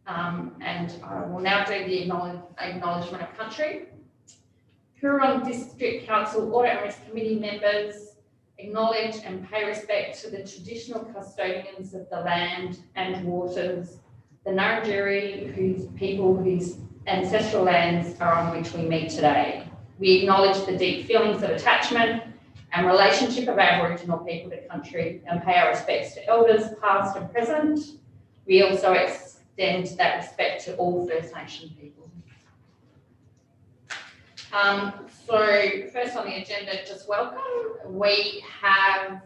And I will now do the acknowledgement of country. Huron District Council Audit and Risk Committee members acknowledge and pay respect to the traditional custodians of the land and waters, the Nurrungeri, whose ancestral lands are on which we meet today. We acknowledge the deep feelings of attachment and relationship of Aboriginal people to country and pay our respects to elders past and present. We also extend that respect to all First Nation people. So first on the agenda, just welcome. We have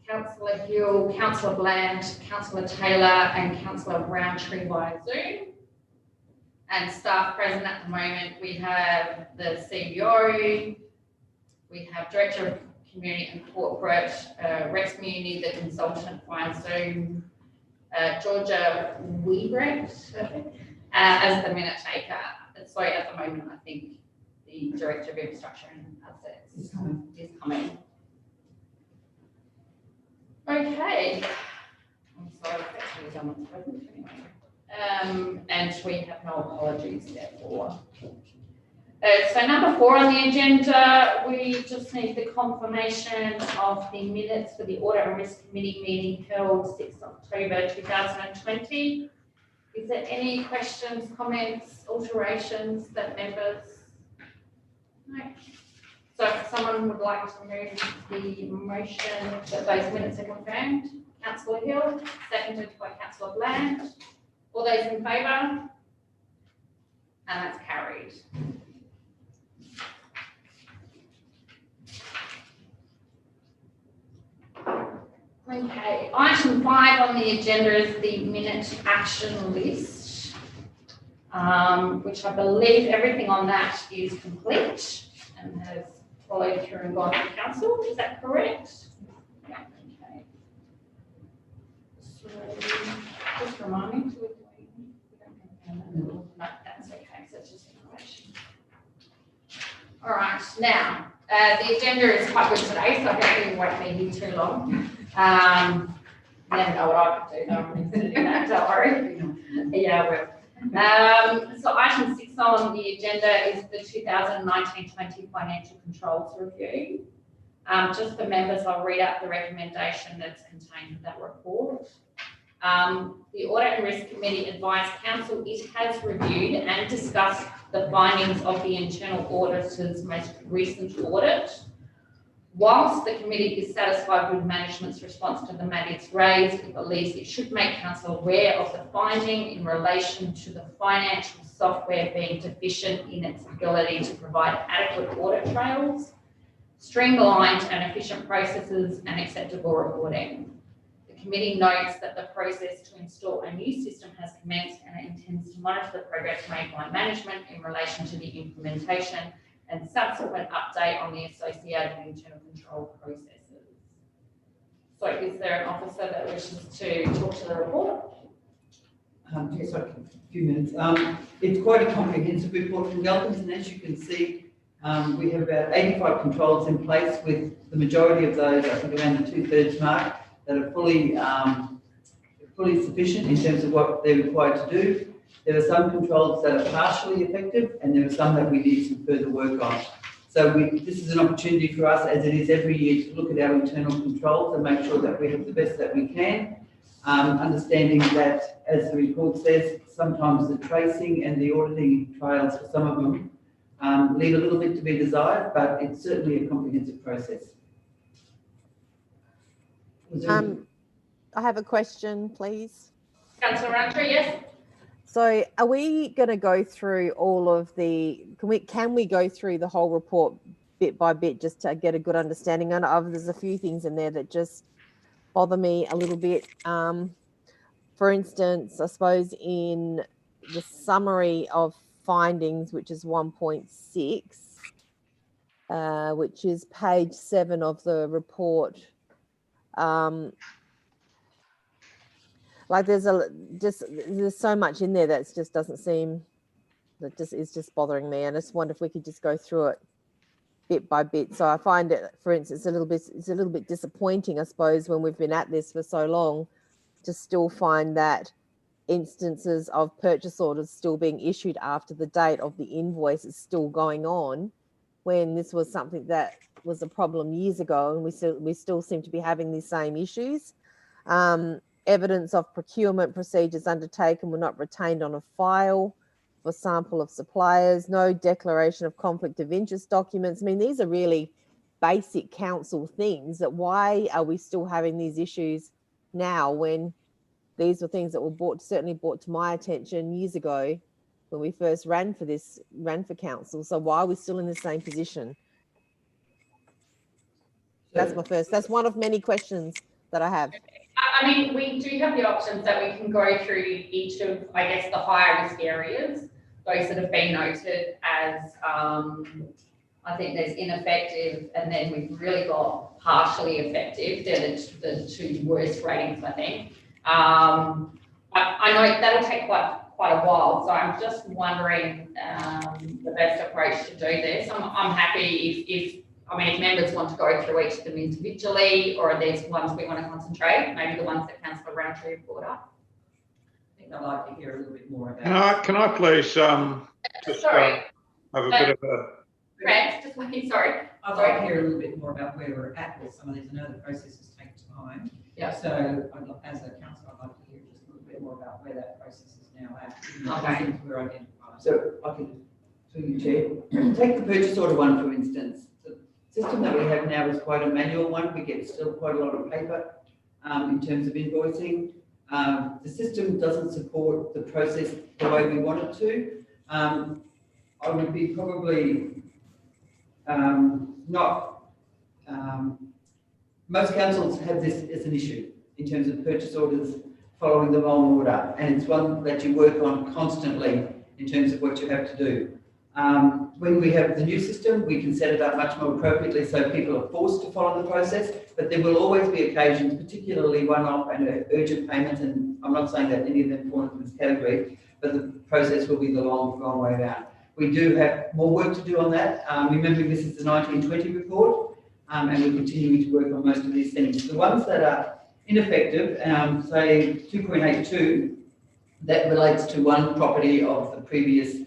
Councillor Hill, Councillor Bland, Councillor Taylor and Councillor Roundtree via Zoom. And staff present at the moment, we have the CEO, we have Director of Community and Corporate, Rex Muni, the consultant via Zoom, Georgia Weebrecht, as the minute taker. Sorry, at the moment, I think the Director of Infrastructure and Assets is coming. Okay. I'm sorry, that's actually someone's present anyway. And we have no apologies therefore. So number 4 on the agenda, we just need the confirmation of the minutes for the Audit and Risk Committee meeting held 6th October 2020. Is there any questions, comments, alterations that members? No. So if someone would like to move the motion that those minutes are confirmed, Councillor Hill, seconded by Councillor Bland. All those in favour? And that's carried. Okay, item 5 on the agenda is the minute action list, which I believe everything on that is complete and has followed through and gone to council. Is that correct? Yeah, okay. So just remind me to no, that's okay, so it's just information. All right, now the agenda is quite good today, so I hopefully it won't be here too long. You never know what I could do, no, I'm doing that, don't worry. Yeah, I will. So item 6 on the agenda is the 2019-20 Financial Controls Review. Just for members, I'll read out the recommendation that's contained in that report. The Audit and Risk Committee advised Council it has reviewed and discussed the findings of the internal auditor's most recent audit. Whilst the committee is satisfied with management's response to the matters raised, it believes it should make Council aware of the finding in relation to the financial software being deficient in its ability to provide adequate audit trails, streamlined and efficient processes and acceptable reporting. The committee notes that the process to install a new system has commenced and it intends to monitor the progress made by management in relation to the implementation and subsequent update on the associated internal control processes. So is there an officer that wishes to talk to the report? Yes, a few minutes. It's quite a comprehensive report from Galpins, and as you can see, we have about 85 controls in place, with the majority of those, I think around the 2/3 mark, that are fully sufficient in terms of what they're required to do. There are some controls that are partially effective, and there are some that we need some further work on. So this is an opportunity for us, as it is every year, to look at our internal controls and make sure that we have the best that we can. Understanding that, as the report says, sometimes the tracing and the auditing trails for some of them leave a little bit to be desired, but it's certainly a comprehensive process. I have a question, please. Councillor Roundtree, yes. So are we going to go through all of the, can we go through the whole report bit by bit just to get a good understanding? And there's a few things in there that just bother me a little bit. For instance, I suppose in the summary of findings, which is 1.6, which is page 7 of the report, like there's so much in there that just doesn't seem, that just is just bothering me. And I just wonder if we could just go through it bit by bit. So I find it, for instance, it's a little bit disappointing, I suppose, when we've been at this for so long, to still find that instances of purchase orders still being issued after the date of the invoice is still going on, when this was something that was a problem years ago, and we still seem to be having these same issues. Evidence of procurement procedures undertaken were not retained on a file for sample of suppliers, no declaration of conflict of interest documents. I mean, these are really basic council things. That why are we still having these issues now, when these were things that were certainly brought to my attention years ago when we first ran for council? So why are we still in the same position? That's one of many questions that I have. I mean, we do have the options that we can go through each of, I guess, the higher risk areas, those that have been noted as, I think there's ineffective, and then we've really got partially effective. They're the two worst ratings, I think. I know that'll take quite a while, so I'm just wondering the best approach to do this. I'm happy if members want to go through each of them individually, or are these ones we want to concentrate, maybe the ones that Councillor Roundtree brought up. I think I'd like to hear a little bit more about. Can I please just have a bit of a... Grant, just wait, sorry. I'd like to hear a little bit more about where we're at with some of these. I know the processes take time. Yeah. So as a councillor, I'd like to hear just a little bit more about where that process is now at. Okay. We're identifying. So I can, through you, Chair, take the purchase order one, for instance. The system that we have now is quite a manual one. We get still quite a lot of paper in terms of invoicing. The system doesn't support the process the way we want it to. I would be probably most councils have this as an issue in terms of purchase orders following the wrong order, and it's one that you work on constantly in terms of what you have to do. When we have the new system, we can set it up much more appropriately so people are forced to follow the process, but there will always be occasions, particularly one-off and urgent payments, and I'm not saying that any of them fall into this category, but the process will be the long way around. We do have more work to do on that. Remembering this is the 1920 report, and we're continuing to work on most of these things. The ones that are ineffective, say 2.82, that relates to one property of the previous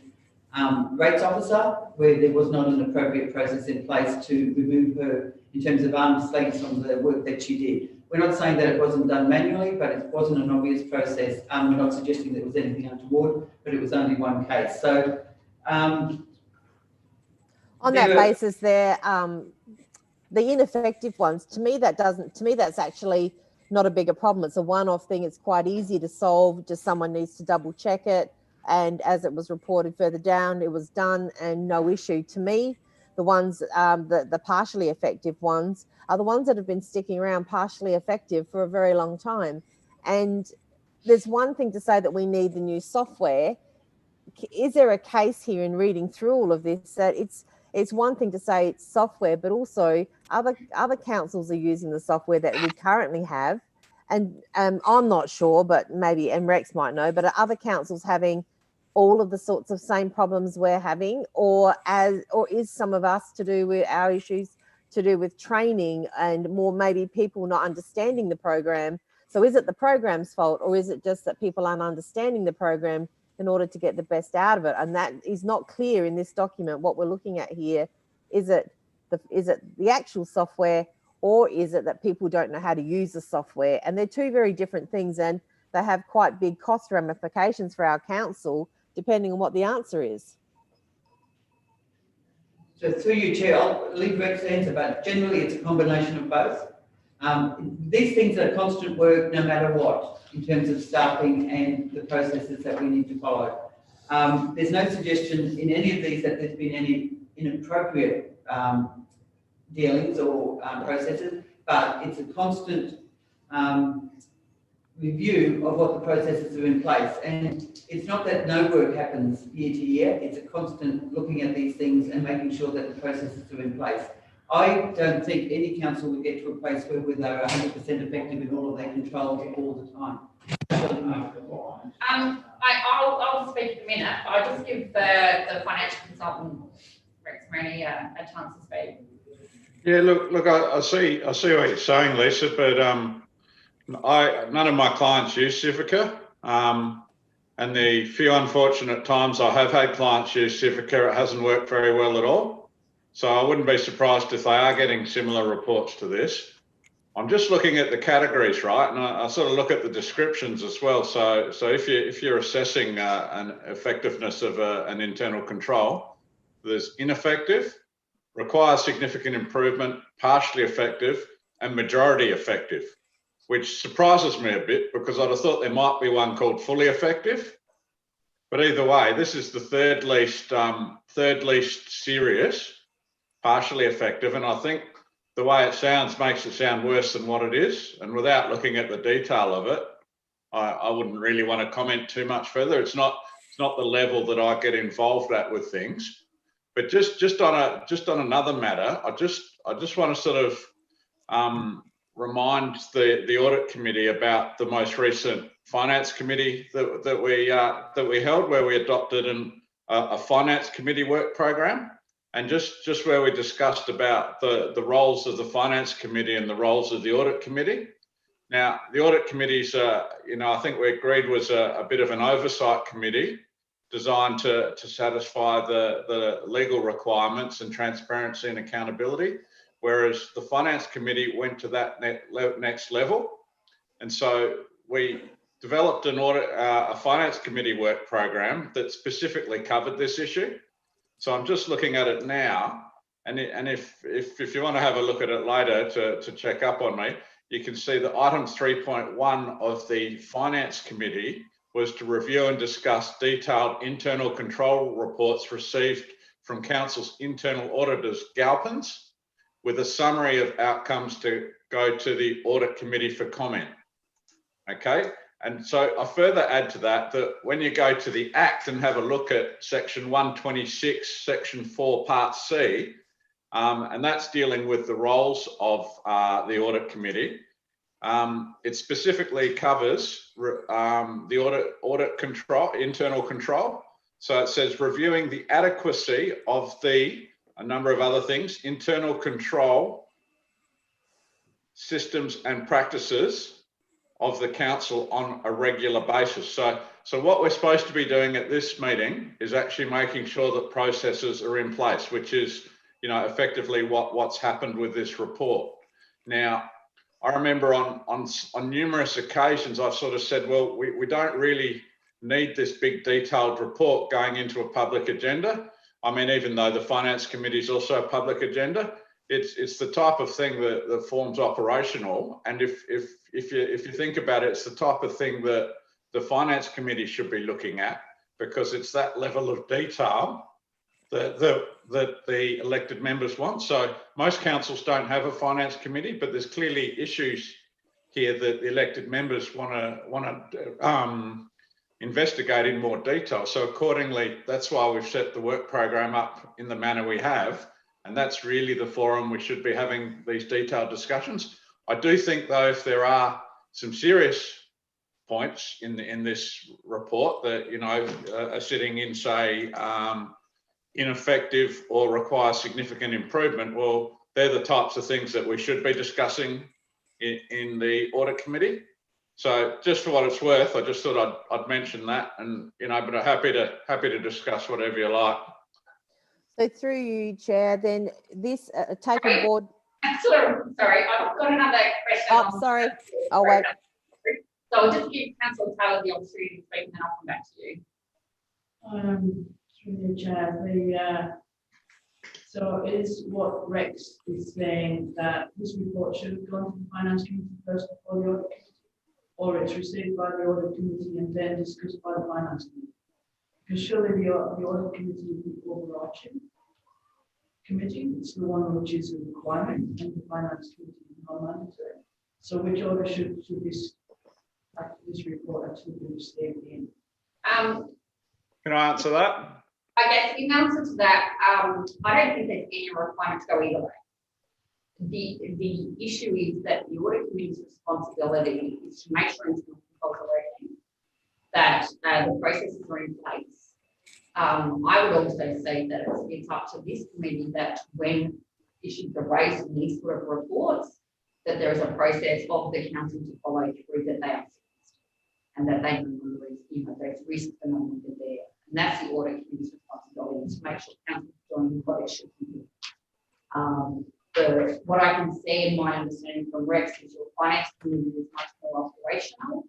rates officer, where there was not an appropriate process in place to remove her in terms of arm's length from the work that she did. We're not saying that it wasn't done manually, but it wasn't an obvious process. We're not suggesting there was anything untoward, but it was only one case. So on that basis there, the ineffective ones, to me that's actually not a bigger problem. It's a one-off thing. It's quite easy to solve. Just someone needs to double check it. And as it was reported further down, it was done and no issue. To me, the ones, the partially effective ones are the ones that have been sticking around partially effective for a very long time. And there's one thing to say that we need the new software. Is there a case here in reading through all of this that it's one thing to say it's software, but also other councils are using the software that we currently have, and I'm not sure, but maybe Rex might know, but are other councils having all of the sorts of same problems we're having, or is some of us to do with our issues to do with training and more maybe people not understanding the program? So is it the program's fault, or is it just that people aren't understanding the program in order to get the best out of it? And that is not clear in this document. What we're looking at here, is it the actual software, or is it that people don't know how to use the software? And they're two very different things, and they have quite big cost ramifications for our council, depending on what the answer is. So through you, Chair, I'll leave Rex answer, but generally it's a combination of both. These things are constant work no matter what, in terms of staffing and the processes that we need to follow. There's no suggestion in any of these that there's been any inappropriate dealings or processes, but it's a constant review of what the processes are in place. And it's not that no work happens year to year, it's a constant looking at these things and making sure that the processes are in place. I don't think any council would get to a place where they're 100% effective in all of their controls all the time. I'll speak in a minute. I'll just give the financial consultant, Rex Mooney, a chance to speak. Yeah, look, I see what you're saying, Lisa, but none of my clients use Civica. And the few unfortunate times I have had clients use Civica, it hasn't worked very well at all. So I wouldn't be surprised if they are getting similar reports to this. I'm just looking at the categories, right? And I sort of look at the descriptions as well. So if you're assessing an effectiveness of an internal control, there's ineffective, requires significant improvement, partially effective, and majority effective, which surprises me a bit because I'd have thought there might be one called fully effective. But either way, this is the third least serious, partially effective, and I think the way it sounds makes it sound worse than what it is. And without looking at the detail of it, I wouldn't really want to comment too much further. It's not the level that I get involved at with things. But just on another matter, I just want to sort of remind the audit committee about the most recent finance committee that we held, where we adopted a finance committee work program. And just where we discussed about the roles of the finance committee and the roles of the audit committee. Now, the audit committee's, I think we agreed was a bit of an oversight committee designed to satisfy the legal requirements and transparency and accountability, whereas the finance committee went to that next level. And so we developed a finance committee work program that specifically covered this issue. So I'm just looking at it now, and if you want to have a look at it later to check up on me, you can see that item 3.1 of the Finance Committee was to review and discuss detailed internal control reports received from Council's internal auditors, Galpins, with a summary of outcomes to go to the Audit Committee for comment. Okay. And so I further add to that when you go to the Act and have a look at section 126, section 4, part C, and that's dealing with the roles of the audit committee. It specifically covers the audit control, internal control. So it says reviewing the adequacy of a number of other things, internal control systems and practices of the council on a regular basis. So what we're supposed to be doing at this meeting is actually making sure that processes are in place, which is, effectively what's happened with this report. Now, I remember on numerous occasions, I've sort of said, well, we don't really need this big detailed report going into a public agenda. I mean, even though the Finance Committee is also a public agenda, it's the type of thing that forms operational. And if you think about it, it's the type of thing that the Finance Committee should be looking at, because it's that level of detail that the elected members want. So most councils don't have a Finance Committee, but there's clearly issues here that the elected members want to investigate in more detail. So accordingly, that's why we've set the work program up in the manner we have. And that's really the forum we should be having these detailed discussions. I do think, though, if there are some serious points in this report that, are sitting in, say, ineffective or require significant improvement, well, they're the types of things that we should be discussing in the audit committee. So just for what it's worth, I just thought I'd mention that, and, but I'm happy to discuss whatever you like. So through you, Chair, then this take on board. Sorry, I've got another question. Oh, sorry. I'll wait. So I'll just give Councillor Taylor the opportunity to speak, and then I'll come back to you. Through the Chair, so is what Rex is saying that this report should have gone to the Finance Committee first before the Audit Committee, or it's received by the Audit Committee and then discussed by the Finance Committee? Because surely the Audit Committee is the overarching committee. It's the one which is a requirement, and the Finance Committee is non-mandatory. So which order should this report actually be received in? Can I answer that? I guess in answer to that, I don't think there's any requirement to go either way. The issue is that the Audit Committee's responsibility is to make sure internal controls are working, that the processes are in place. I would also say that it's up to this committee that when issues are raised in these sort of reports, that there is a process of the council to follow through, that they are fixed and that they know is, there's risks and not there. And that's the audit committee's responsibility to make sure council is doing what it should be doing. What I can see in my understanding from Rex is your finance committee is much more operational.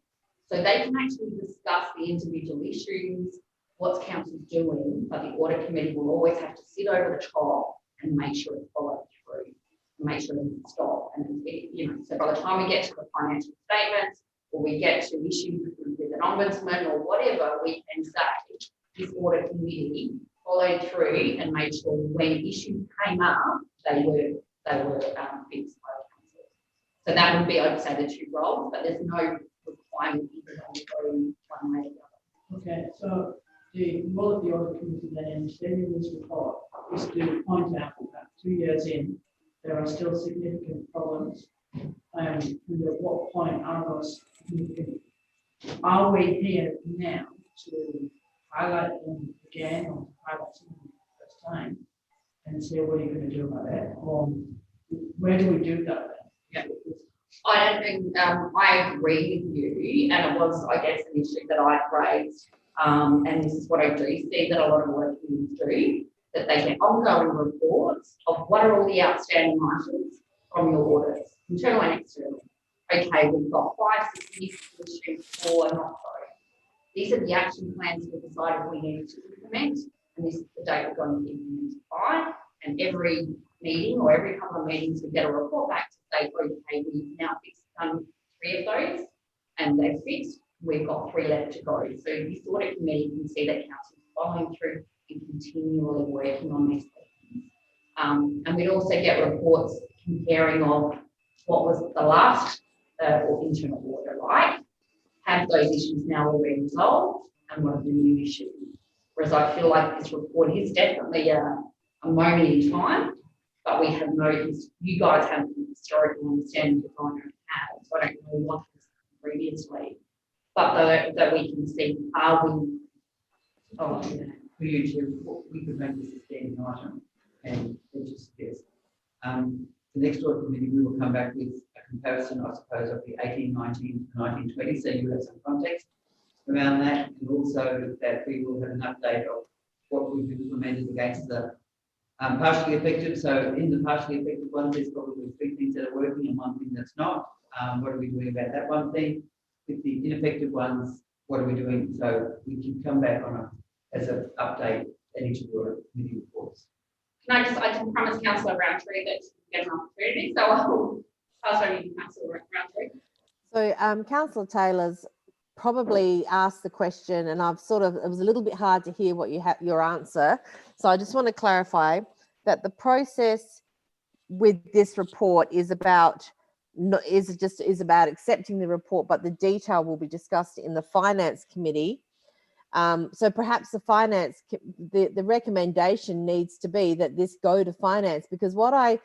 So they can actually discuss the individual issues, what's council doing, but the audit committee will always have to sit over the top and make sure it's followed through, and make sure it doesn't stop. And so by the time we get to the financial statements, or we get to issues with an ombudsman or whatever, we can say this audit committee followed through and made sure when issues came up, they were fixed by the council. So that would be, I'd say, the two roles, but there's no requirement either on one way or the other. Okay, so the role of the audit committee then in stating this report is to point out that 2 years in, there are still significant problems. And at what point are those significant? Are we here now to highlight them again or highlight them for the first time and say what are you going to do about it? Or where do we do that then? Yeah. I don't think I agree with you, and it was, I guess, an issue that I've raised, and this is what I do see that a lot of work committees do, that they get ongoing reports of what are all the outstanding items from your audits, internal and external. Okay, we've got 5 significant issues, 4 not so. These are the action plans we decided we needed to implement, and this is the date we're going to implement it by. And every meeting or every couple of meetings, we get a report back to say, okay, we've now fixed 3 of those, and they're fixed. We've got 3 left to go. So this audit committee can see that council is following through and continually working on these things. And we'd also get reports comparing of what was the last or internal audit like. Have those issues now all been resolved, and what are the new issues? Whereas I feel like this report is definitely a moment in time, but we have noticed you guys have historical understanding that I don't have, so I don't know what was previously. But that we can see, are we? Oh, yeah. For you to, we could make this a standing item, and it just yes. The next audit committee, we will come back with a comparison, I suppose, of the 1819 to 1920, so you have some context around that, and also that we will have an update of what we've implemented against the partially effective. So in the partially effective ones, there's probably 3 things that are working and 1 thing that's not. What are we doing about that 1 thing? With the ineffective ones, what are we doing? So we can come back on as an update at each of your committee reports. I can promise Councillor Roundtree that you get an opportunity, so I'll pass over to Councillor Roundtree. So Councillor Taylor's probably asked the question, and I've it was a little bit hard to hear what your answer. So I just want to clarify that the process with this report is about accepting the report, but the detail will be discussed in the finance committee. So perhaps the recommendation needs to be that this go to finance, because what I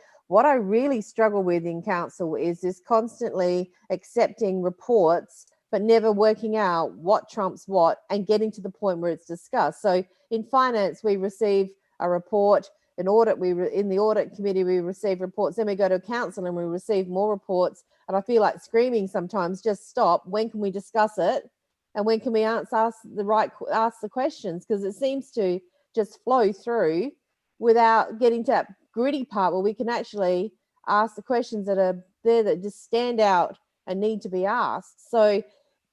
really struggle with in council is this constantly accepting reports but never working out what trumps what and getting to the point where it's discussed. So in finance, we receive a report. In audit, in the audit committee, we receive reports. Then we go to council and we receive more reports. And I feel like screaming sometimes, just stop. When can we discuss it? And when can we ask the questions? Because it seems to just flow through without getting to that gritty part where we can actually ask the questions that are there that just stand out and need to be asked. So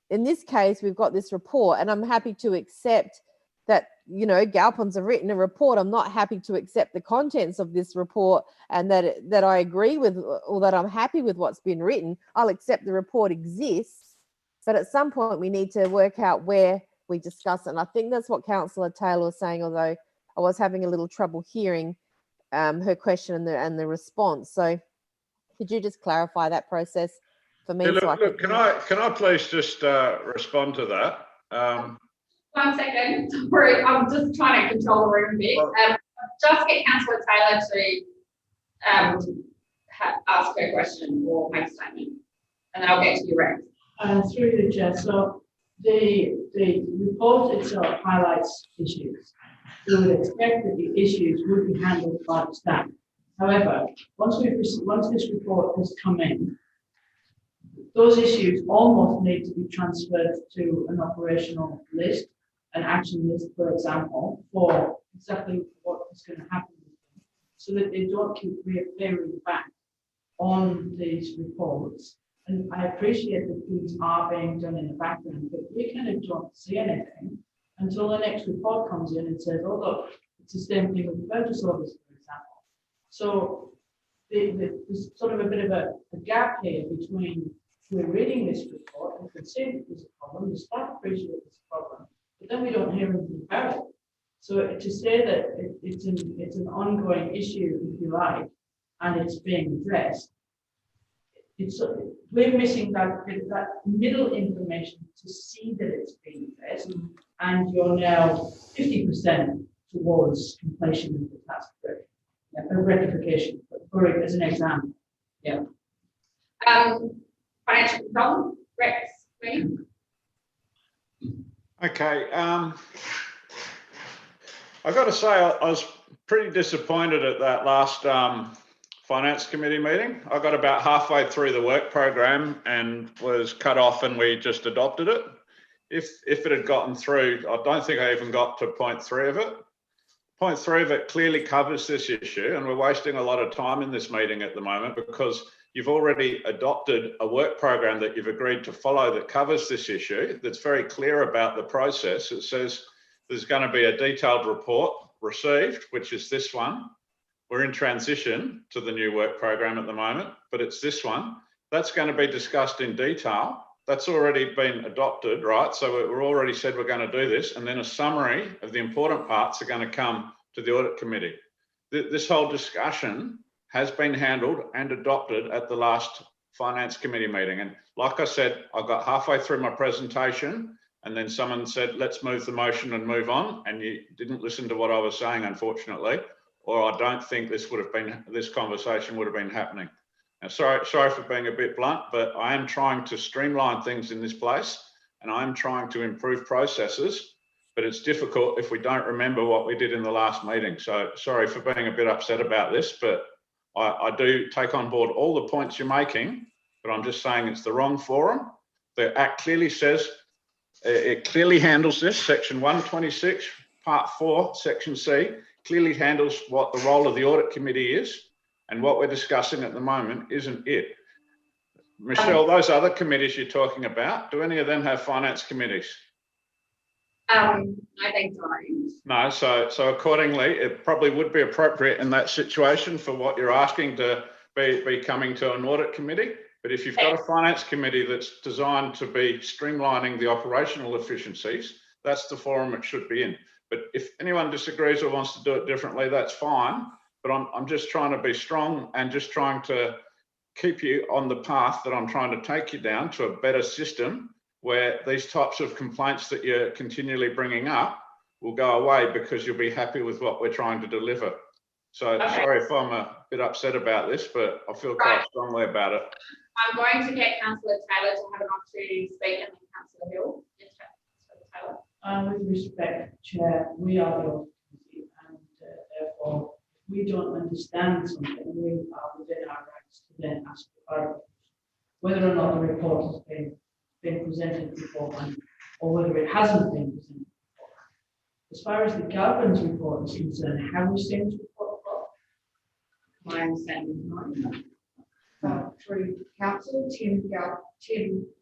in this case, we've got this report, and I'm happy to accept that, Galpins have written a report. I'm not happy to accept the contents of this report and that I agree with, or that I'm happy with what's been written. I'll accept the report exists, but at some point we need to work out where we discuss it. And I think that's what Councillor Taylor was saying, although I was having a little trouble hearing her question and the response. So could you just clarify that process for me? Yeah, look, can I please just respond to that? 1 second, sorry, I'm just trying to control the room a bit. Just get Councillor Taylor to ask her question or make a statement, and then I'll get to you, Rex. Through the chair, so the report itself highlights issues. We would expect that the issues would be handled by the staff. However, once this report has come in, those issues almost need to be transferred to an operational list, an action list, for example, for exactly what is going to happen, so that they don't keep reappearing back on these reports. And I appreciate that things are being done in the background, but we kind of don't see anything until the next report comes in and says, oh, look, it's the same thing with purchase orders, for example. So there's sort of a bit of a gap here between we're reading this report, we can see that there's a problem, the staff appreciate there's a problem, but then we don't hear anything about it. So to say that it's an ongoing issue, if you like, and it's being addressed, we're missing that middle information to see that it's being addressed, and you're now 50% towards completion of the task rectification, as an example. Yeah. Financial control, Rex, ready? Okay. I've got to say, I was pretty disappointed at that last Finance Committee meeting. I got about halfway through the work program and was cut off, and we just adopted it. If it had gotten through, I don't think I even got to point 3 of it. Point 3 of it clearly covers this issue, and we're wasting a lot of time in this meeting at the moment because you've already adopted a work program that you've agreed to follow that covers this issue, that's very clear about the process. It says there's going to be a detailed report received, which is this one. We're in transition to the new work program at the moment, but it's this one. That's going to be discussed in detail. That's already been adopted, right? So we're already said we're going to do this, and then a summary of the important parts are going to come to the Audit Committee. This whole discussion has been handled and adopted at the last Finance Committee meeting. And like I said, I got halfway through my presentation and then someone said, let's move the motion and move on. And you didn't listen to what I was saying, unfortunately, or I don't think this conversation would have been happening. Now, sorry for being a bit blunt, but I am trying to streamline things in this place and I'm trying to improve processes, but it's difficult if we don't remember what we did in the last meeting. So sorry for being a bit upset about this, but I do take on board all the points you're making, but I'm just saying it's the wrong forum. The Act clearly says, it clearly handles this, Section 126, Part 4, Section C, clearly handles what the role of the Audit Committee is, and what we're discussing at the moment isn't it. Michelle, those other committees you're talking about, do any of them have finance committees? I think so. No, so accordingly, it probably would be appropriate in that situation for what you're asking to be coming to an audit committee. But if you've got a finance committee that's designed to be streamlining the operational efficiencies, that's the forum it should be in. But if anyone disagrees or wants to do it differently, that's fine. But I'm just trying to be strong and just trying to keep you on the path that I'm trying to take you down to a better system where these types of complaints that you're continually bringing up will go away because you'll be happy with what we're trying to deliver. So sorry if I'm a bit upset about this, but I feel quite strongly about it. I'm going to get Councillor Taylor to have an opportunity to speak, and then Councillor Hill. Yes, Councillor Taylor. With respect, Chair, we are the Audit Committee, and therefore, if we don't understand something, we are within our rights to then ask for clarification. Whether or not the report has been presented beforehand, or whether it hasn't been presented beforehand. As far as the governance report is concerned, have we seen this report before? My understanding is not. Through council, Tim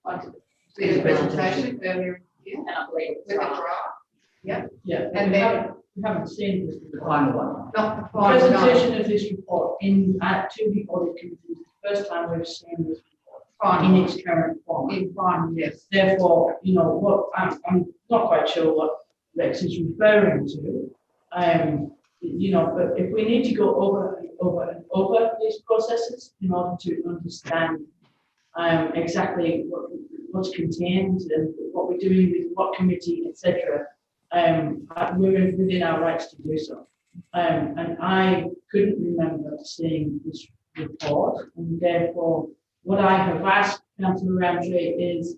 wanted to do the presentation earlier in the year, And I believe with it's a right. draft. Yep. Yeah, And we then- haven't seen this The report. final one. Not the The final. presentation of this report to the Audit Committee is the first time we've seen this report in Final. its current form. In final, yes. Therefore, what I'm not quite sure what Rex is referring to. But if we need to go over and over these processes in order to understand exactly what's contained and what we're doing with what committee, etc., we're within our rights to do so. And I couldn't remember seeing this report, and therefore, what I have asked Councillor Roundtree is,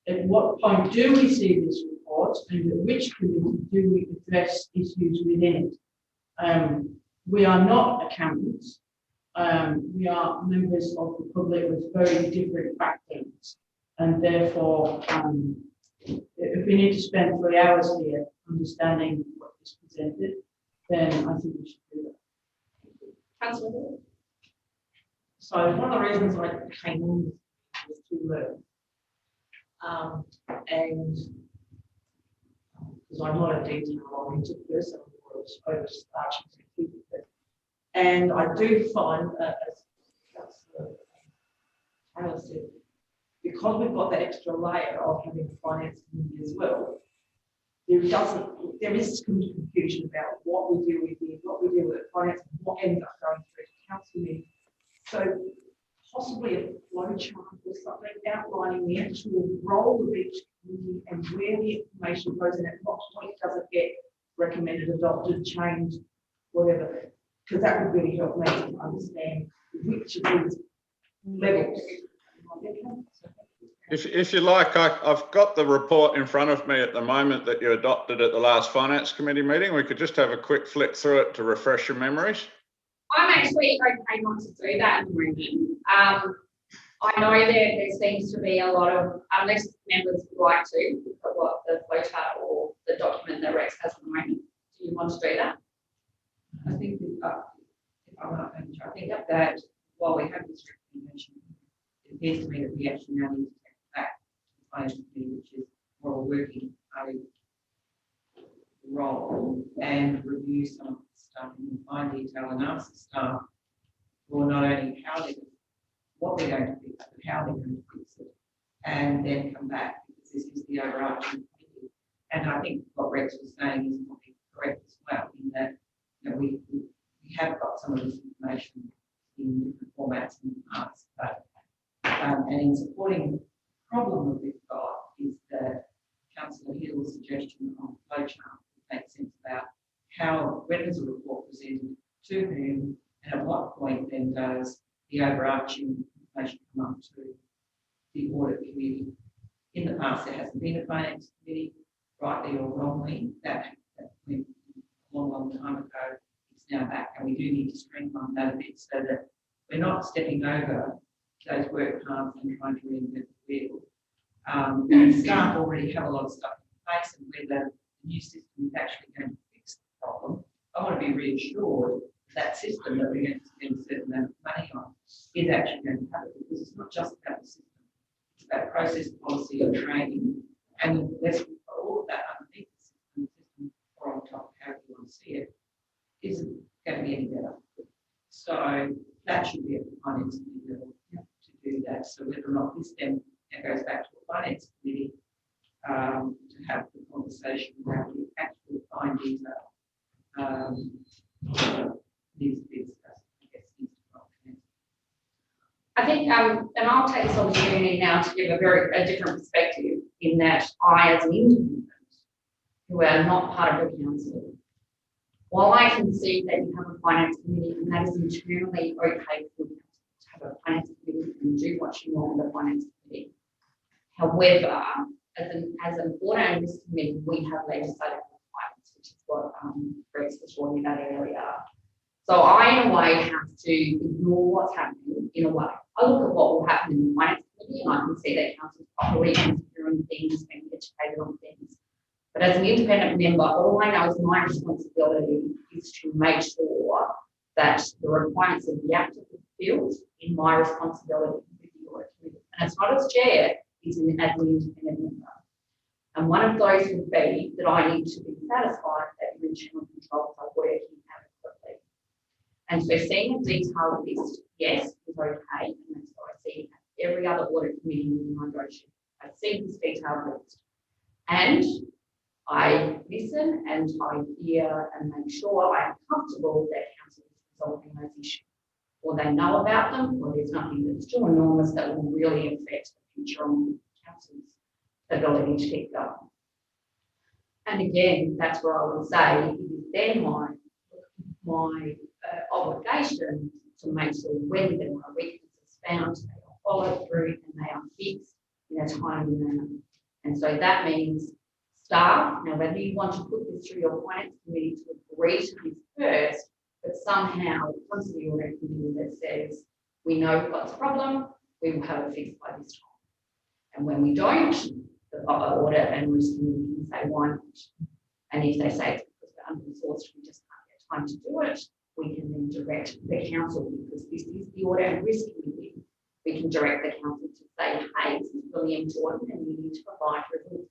at what point do we see this report, and at which committee do we address issues within it? We are not accountants. We are members of the public with very different backgrounds. And therefore, if we need to spend 3 hours here understanding what is presented, then I think we should do that. Councillor. So one of the reasons I came on was to learn. And because I'm not a detail-oriented person, I was overarching certificate. And I do find, as Taylor said, because we've got that extra layer of having a finance committee as well, there is some confusion about what we do with it, what we do with finance, and what ends up going through to council meeting. So possibly a flow chart or something outlining the actual role of each committee and where the information goes and at what point does it get recommended, adopted, changed, whatever. Because that would really help me to understand which of these levels. If you like, I've got the report in front of me at the moment that you adopted at the last Finance Committee meeting. We could just have a quick flick through it to refresh your memories. I'm actually okay not to do that at the moment. I know there seems to be a lot of, unless members would like to, look at what the flowchart or the document that Rex has at the moment. Do you want to do that? I think I think that while we have this recommendation, it appears to me that we actually now need to take it back to the finance committee, which is more a working role, and review some of the stuff in fine detail and ask the staff for not only what they're going to fix, but how they're going to fix it, and then come back, because this is the overarching committee. And I think what Rex was saying is probably correct as well, in that we have got some of this information in different formats in the past, but and in supporting the problem that we've got is that Councillor Hill's suggestion on the flowchart makes sense about when is a report presented to whom, and at what point then does the overarching information come up to the audit committee. In the past, there hasn't been a finance committee, rightly or wrongly. That went a long time ago. It's now back, and we do need to streamline that a bit so that we're not stepping over those work paths and trying to reinvent the wheel. Staff already have a lot of stuff in place, and whether the new system is actually going to fix the problem, I want to be reassured that system that we're going to spend a certain amount of money on is actually going to have it, because it's not just about the system, it's about process, policy, and training. And unless we've got all of that underneath the system or on top, however you want to see it, isn't going to be any better. So that should be at the finance committee level to do that. So whether or not this then goes back to the finance committee to have the conversation around the actual fine detail needs to be discussed. I think, and I'll take this opportunity now to give a different perspective, in that I, as an independent, who are not part of the council, while I can see that you have a finance committee and that is internally okay for you to have a finance committee and do what you want with the finance committee. However, as an audit and risk committee, we have legislative requirements, which is what Rex was talking about earlier. So I, in a way, have to ignore what's happening in a way. I look at what will happen in the finance committee and I can see that council's properly considering things, being educated on things. But as an independent member, all I know is my responsibility is to make sure that the requirements of the act are fulfilled in my responsibility with the audit committee. And it's not as chair, it's as an independent member. And one of those would be that I need to be satisfied that your internal controls are working adequately. And so seeing a detailed list, yes, is okay, and that's what I see at every other audit committee meeting I go to. I see this detailed list. And I listen and I hear and make sure I am comfortable that council is resolving those issues, or they know about them, or there's nothing that's too enormous that will really affect the future on council's ability to keep going. And again, that's where I would say it is then my obligation to make sure when there are weaknesses found, they are followed through and they are fixed in a timely manner. And so that means staff, now whether you want to put this through your finance committee to agree to this first, but somehow it comes to the audit committee that says, we know we've got this problem, we will have it fixed by this time. And when we don't, the audit and risk committee can say why not. And if they say it's because we're under-resourced, we just can't get time to do it, we can then direct the council, because this is the audit and risk committee. We can direct the council to say, hey, this is really important and we need to provide resources.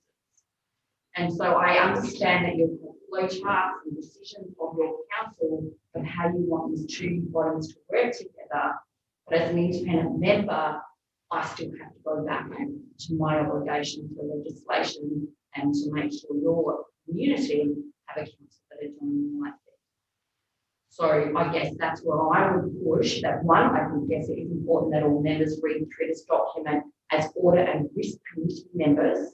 And so I understand that you've got flow charts and decisions of your council of how you want these two bodies to work together. But as an independent member, I still have to go back to my obligation for legislation and to make sure your community have a council that are doing the right thing. So I guess that's where I would push that. One, I would guess it is important that all members read through this document as audit and risk committee members,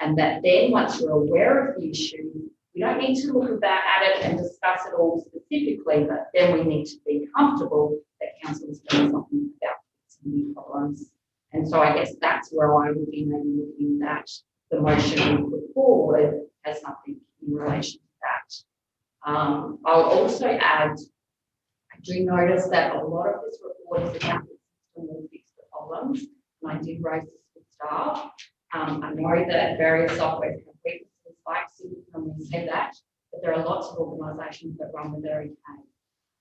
and that then once you're aware of the issue, we don't need to look at it and discuss it all specifically, but then we need to be comfortable that council is doing something about some new problems. And so I guess that's where I would be maybe looking at the motion we put forward as something in relation to that. I'll also add, I do notice that a lot of this report is about the system will fix the problems, and I did raise this with staff. I know that various software have weaknesses like when we say that, but there are lots of organisations that run with their okay.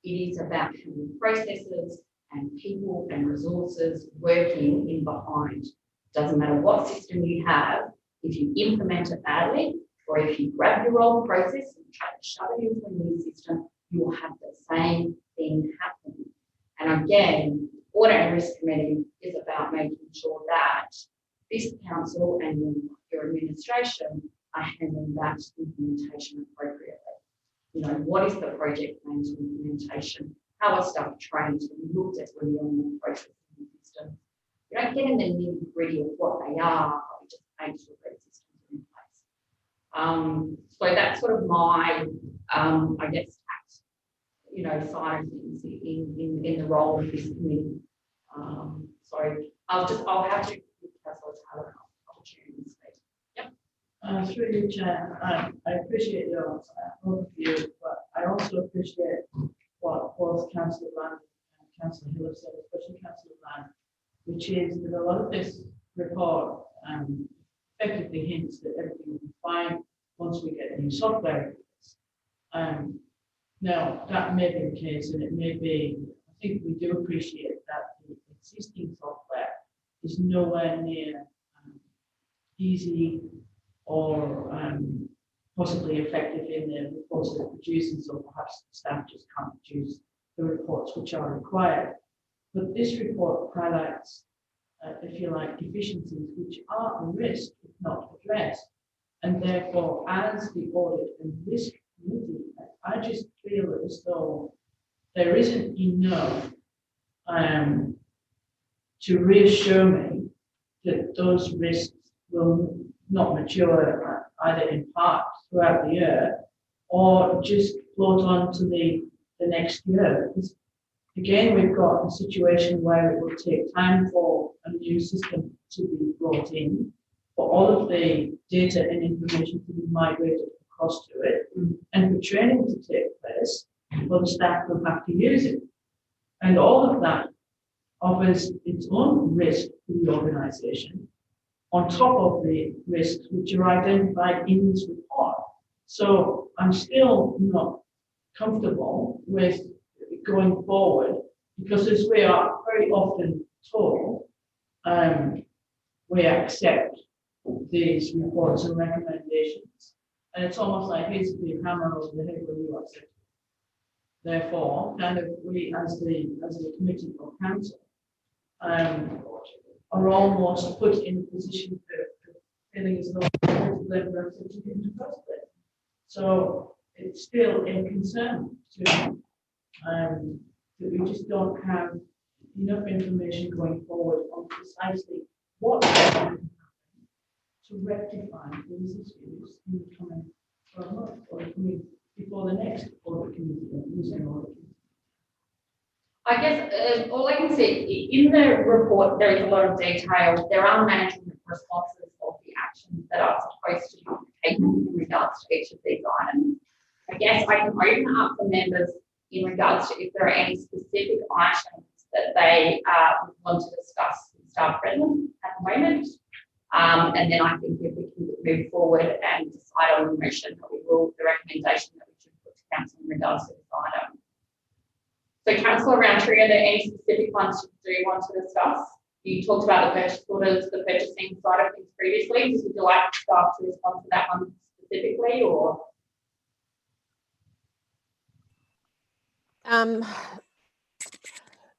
It is about having processes and people and resources working in behind. Doesn't matter what system you have, if you implement it badly, or if you grab your old process and try to shove it into a new system, you will have the same thing happen. And again, audit and risk committee is about making sure that this council and your administration are handling that implementation appropriately. You know, what is the project plan to implementation? How are staff trained? We looked at really on the process and the system. You don't get in the nitty-gritty of what they are, but we just make sure that systems are in place. So that's sort of my, I guess, side of things in the role of this committee. So I'll have to give Councillor Taylor an opportunity to speak. Yep. Through you, Chair, I appreciate your overview, but I also appreciate what both Councillor Land and Councillor Hill have said, especially Councillor Land, which is that a lot of this report effectively hints that everything will be fine once we get new software. Now, that may be the case, and it may be, I think we do appreciate that the existing software is nowhere near easy or possibly effective in the reports that they're producing, so perhaps the staff just can't produce the reports which are required. But this report highlights, if you like, deficiencies which are a risk if not addressed. And therefore, as the audit and risk committee, I just feel as though there isn't enough to reassure me that those risks will not mature either in part throughout the year or just float on to the next year. Because again, we've got a situation where it will take time for a new system to be brought in, for all of the data and information to be migrated across to it, and for training to take place, well, the staff will have to use it. And all of that offers its own risk to the organisation, on top of the risks which are identified in this report. So I'm still not comfortable with going forward, because as we are very often told, we accept these reports and recommendations, and it's almost like here's the hammer over the head when you accept it. Therefore, kind of we as the committee or council are almost put in a position of feeling as though they're represented in the first place. So it's still a concern to that we just don't have enough information going forward on precisely what to rectify these issues in the coming 12 months or before the next audit committee or using audit committee. I guess all I can say, in the report, there is a lot of detail. There are management responses of the actions that are supposed to be taken in regards to each of these items. I guess I can open up for members in regards to if there are any specific items that they want to discuss with staff present at the moment. And then I think if we can move forward and decide on the motion that we will, the recommendation that we should put to council in regards to this item. So councillor Roundtree, are there any specific ones you do want to discuss? You talked about the purchase orders, the purchasing side of things previously. Would you like staff to respond to that one specifically, or?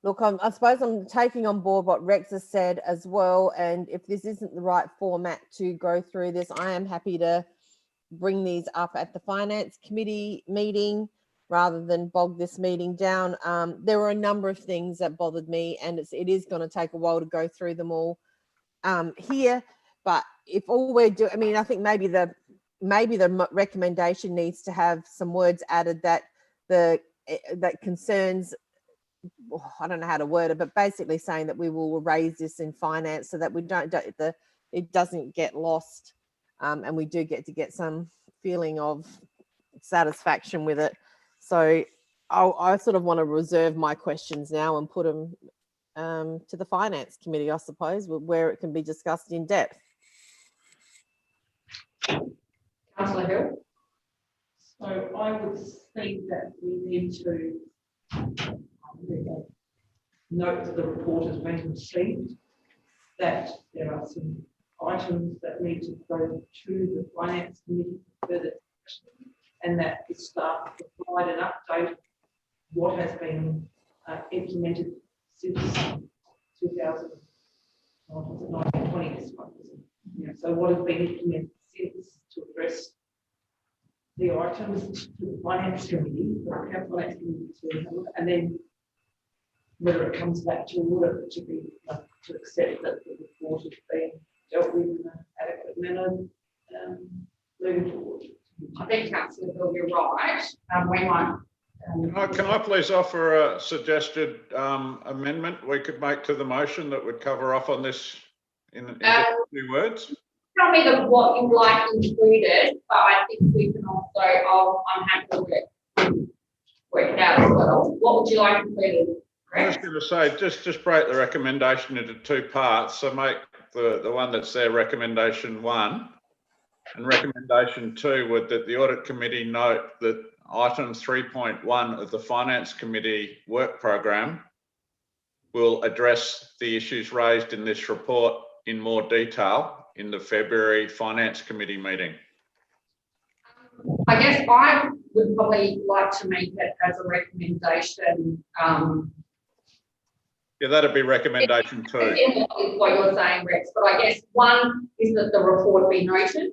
Look, I suppose I'm taking on board what Rex has said as well. And if this isn't the right format to go through this, I am happy to bring these up at the Finance Committee meeting rather than bog this meeting down. There were a number of things that bothered me, and it is going to take a while to go through them all here. But if all we're doing, I mean, I think maybe the recommendation needs to have some words added that that concerns, I don't know how to word it, but basically saying that we will raise this in finance so that we it doesn't get lost, and we do get some feeling of satisfaction with it. So I sort of want to reserve my questions now and put them to the Finance Committee, I suppose, where it can be discussed in depth. Councillor Hill? So I would think that we need to note that the report has been received, that there are some items that need to go to the Finance Committee for further discussion, and that the staff provide an update of what has been implemented since 1920. This one, so what has been implemented since to address the items to the Finance Committee, or the Finance Committee to have a look, and then whether it comes back to audit to be to accept that the report has been dealt with in an adequate manner moving forward. I think Councillor Hill, you're right. We might. Can I please offer a suggested amendment we could make to the motion that would cover off on this in just a few words? Tell me what you'd like included, but I think we can also, I'm happy to work it out as well. What would you like included? I was going to say, just break the recommendation into two parts. So make the one that's there recommendation 1, and recommendation 2 would that the Audit Committee note that item 3.1 of the Finance Committee work program will address the issues raised in this report in more detail in the February Finance Committee meeting. I guess I would probably like to make it as a recommendation. Yeah, that'd be recommendation 2. In what you're saying, Rex, but I guess 1 is that the report be noted.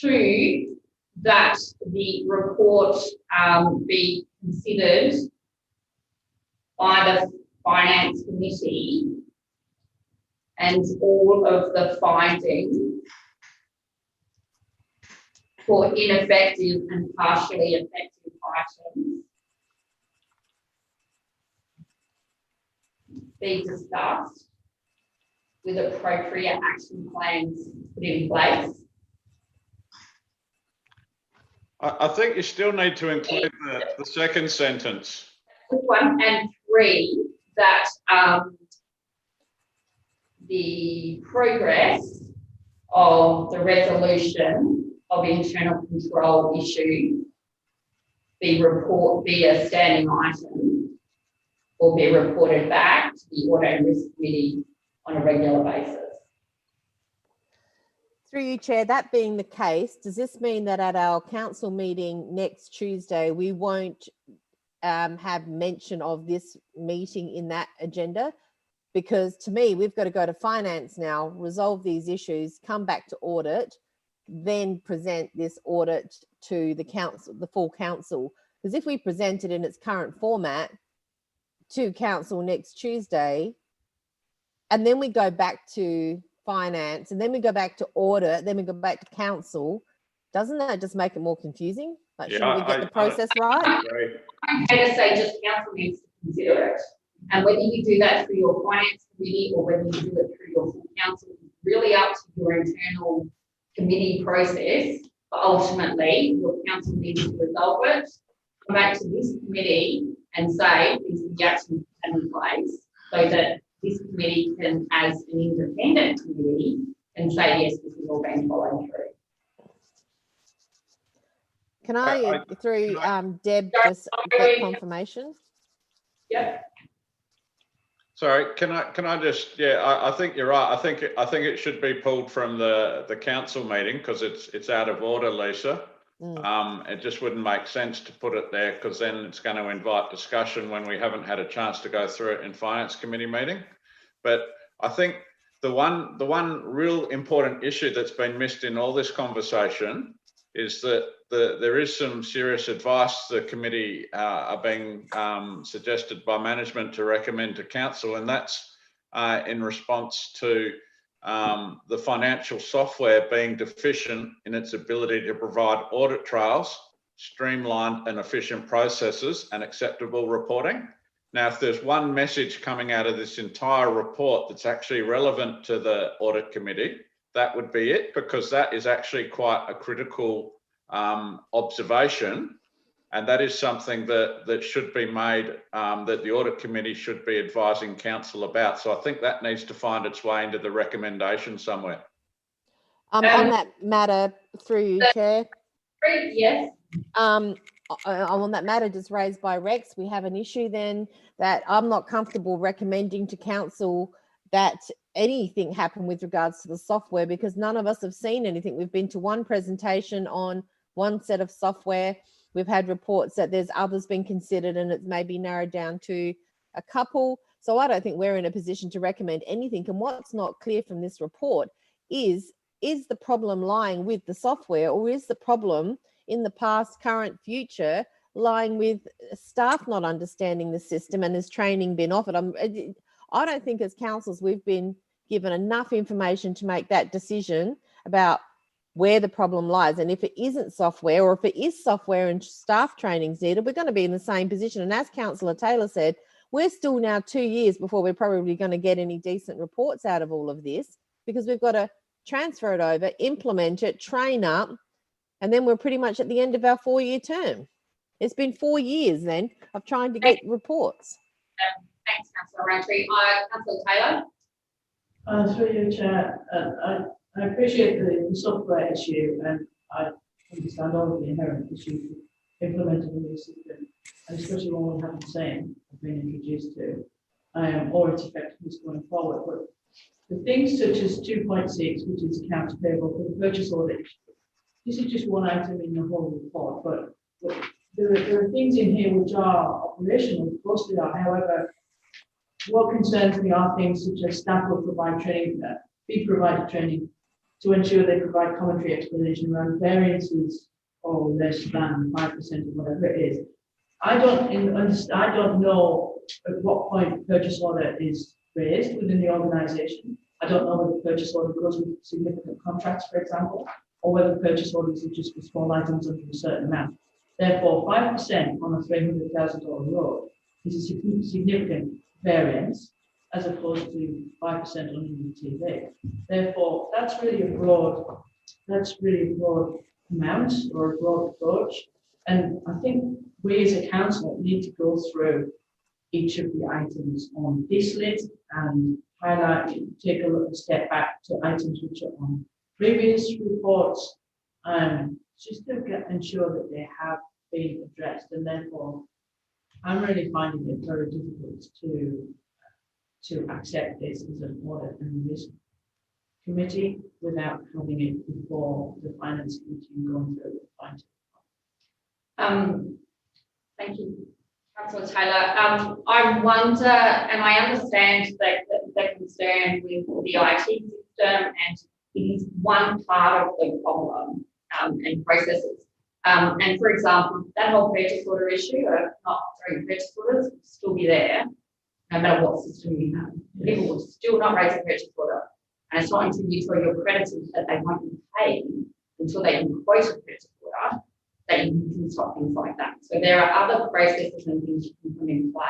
2, that the report be considered by the Finance Committee and all of the findings for ineffective and partially effective items be discussed with appropriate action plans put in place. I think you still need to include the second sentence. 1 and 3, that the progress of the resolution of internal control issue be a standing item or be reported back to the Audit and Risk Committee on a regular basis. Through you, Chair, that being the case, does this mean that at our council meeting next Tuesday, we won't have mention of this meeting in that agenda? Because to me, we've got to go to finance now, resolve these issues, come back to audit, then present this audit to the council, the full council. Because if we present it in its current format to council next Tuesday, and then we go back to finance, and then we go back to audit, then we go back to council, doesn't that just make it more confusing? Like, shouldn't we get the process right? I'm going to say just council needs to consider it. And whether you do that through your Finance Committee or whether you do it through your full council, is really up to your internal committee process. But ultimately, your council needs to resolve it, come back to this committee and say, these are the actions in place, so that this committee can, as an independent committee, can say, yes, this is all being followed through. Can I through Deb, just get confirmation? Yep. Sorry, can I just, yeah, I think you're right. I think it should be pulled from the council meeting because it's out of order, Lisa. It just wouldn't make sense to put it there because then it's going to invite discussion when we haven't had a chance to go through it in finance committee meeting. But I think the one real important issue that's been missed in all this conversation is that there is some serious advice the committee are being suggested by management to recommend to council, and that's in response to the financial software being deficient in its ability to provide audit trails, streamlined and efficient processes and acceptable reporting. Now, if there's one message coming out of this entire report that's actually relevant to the audit committee, that would be it, because that is actually quite a critical observation, and that is something that should be made, that the audit committee should be advising council about. So I think that needs to find its way into the recommendation somewhere. On that matter, through you, Chair. Yes. On that matter just raised by Rex, we have an issue then that I'm not comfortable recommending to council that anything happen with regards to the software, because none of us have seen anything. We've been to one presentation on one set of software. We've had reports that there's others been considered and it's maybe narrowed down to a couple. So I don't think we're in a position to recommend anything. And what's not clear from this report is the problem lying with the software, or is the problem in the past, current, future lying with staff not understanding the system, and has training been offered? I don't think as councils we've been given enough information to make that decision about where the problem lies. And if it isn't software, or if it is software and staff training's needed, we're going to be in the same position. And as Councillor Taylor said, we're still now 2 years before we're probably going to get any decent reports out of all of this, because we've got to transfer it over, implement it, train up, and then we're pretty much at the end of our 4-year term. It's been 4 years then of trying to get reports. Thanks, Councillor Roundtree. Councillor Taylor. Through you, Chair, I appreciate the software issue, and I understand all of the inherent issues with implementing a new system, and especially one we haven't seen or been introduced to, or its effectiveness going forward. But the things such as 2.6, which is accounts payable for the purchase order, this is just one item in the whole report, but there are things in here which are operational, of course they are. However, what concerns me are things such as staff will provide training, be provided training to ensure they provide commentary explanation around variances or less than 5% or whatever it is. I don't know at what point purchase order is raised within the organisation. I don't know whether the purchase order goes with significant contracts, for example, or whether purchase orders are just for small items under a certain amount. Therefore, 5% on a $300,000 road is a significant variance, as opposed to 5% on the TV. Therefore, that's really a broad amount, or a broad approach. And I think we as a council need to go through each of the items on this list and highlight, take a little step back to items which are on previous reports, just to ensure that they have been addressed. And therefore, I'm really finding it very difficult to accept this as an audit and risk committee without having it before the finance committee and going through the finance. Thank you, Councillor Taylor. I wonder, and I understand that the concern with the IT system, and it is one part of the problem and processes. And for example, that whole purchase order issue of not throwing purchase orders will still be there, no matter what system you have. People will still not raise a purchase order. And it's not until you tell your creditors that they won't be paid until they can quote a purchase order that you can stop things like that. So there are other processes and things you can put in play.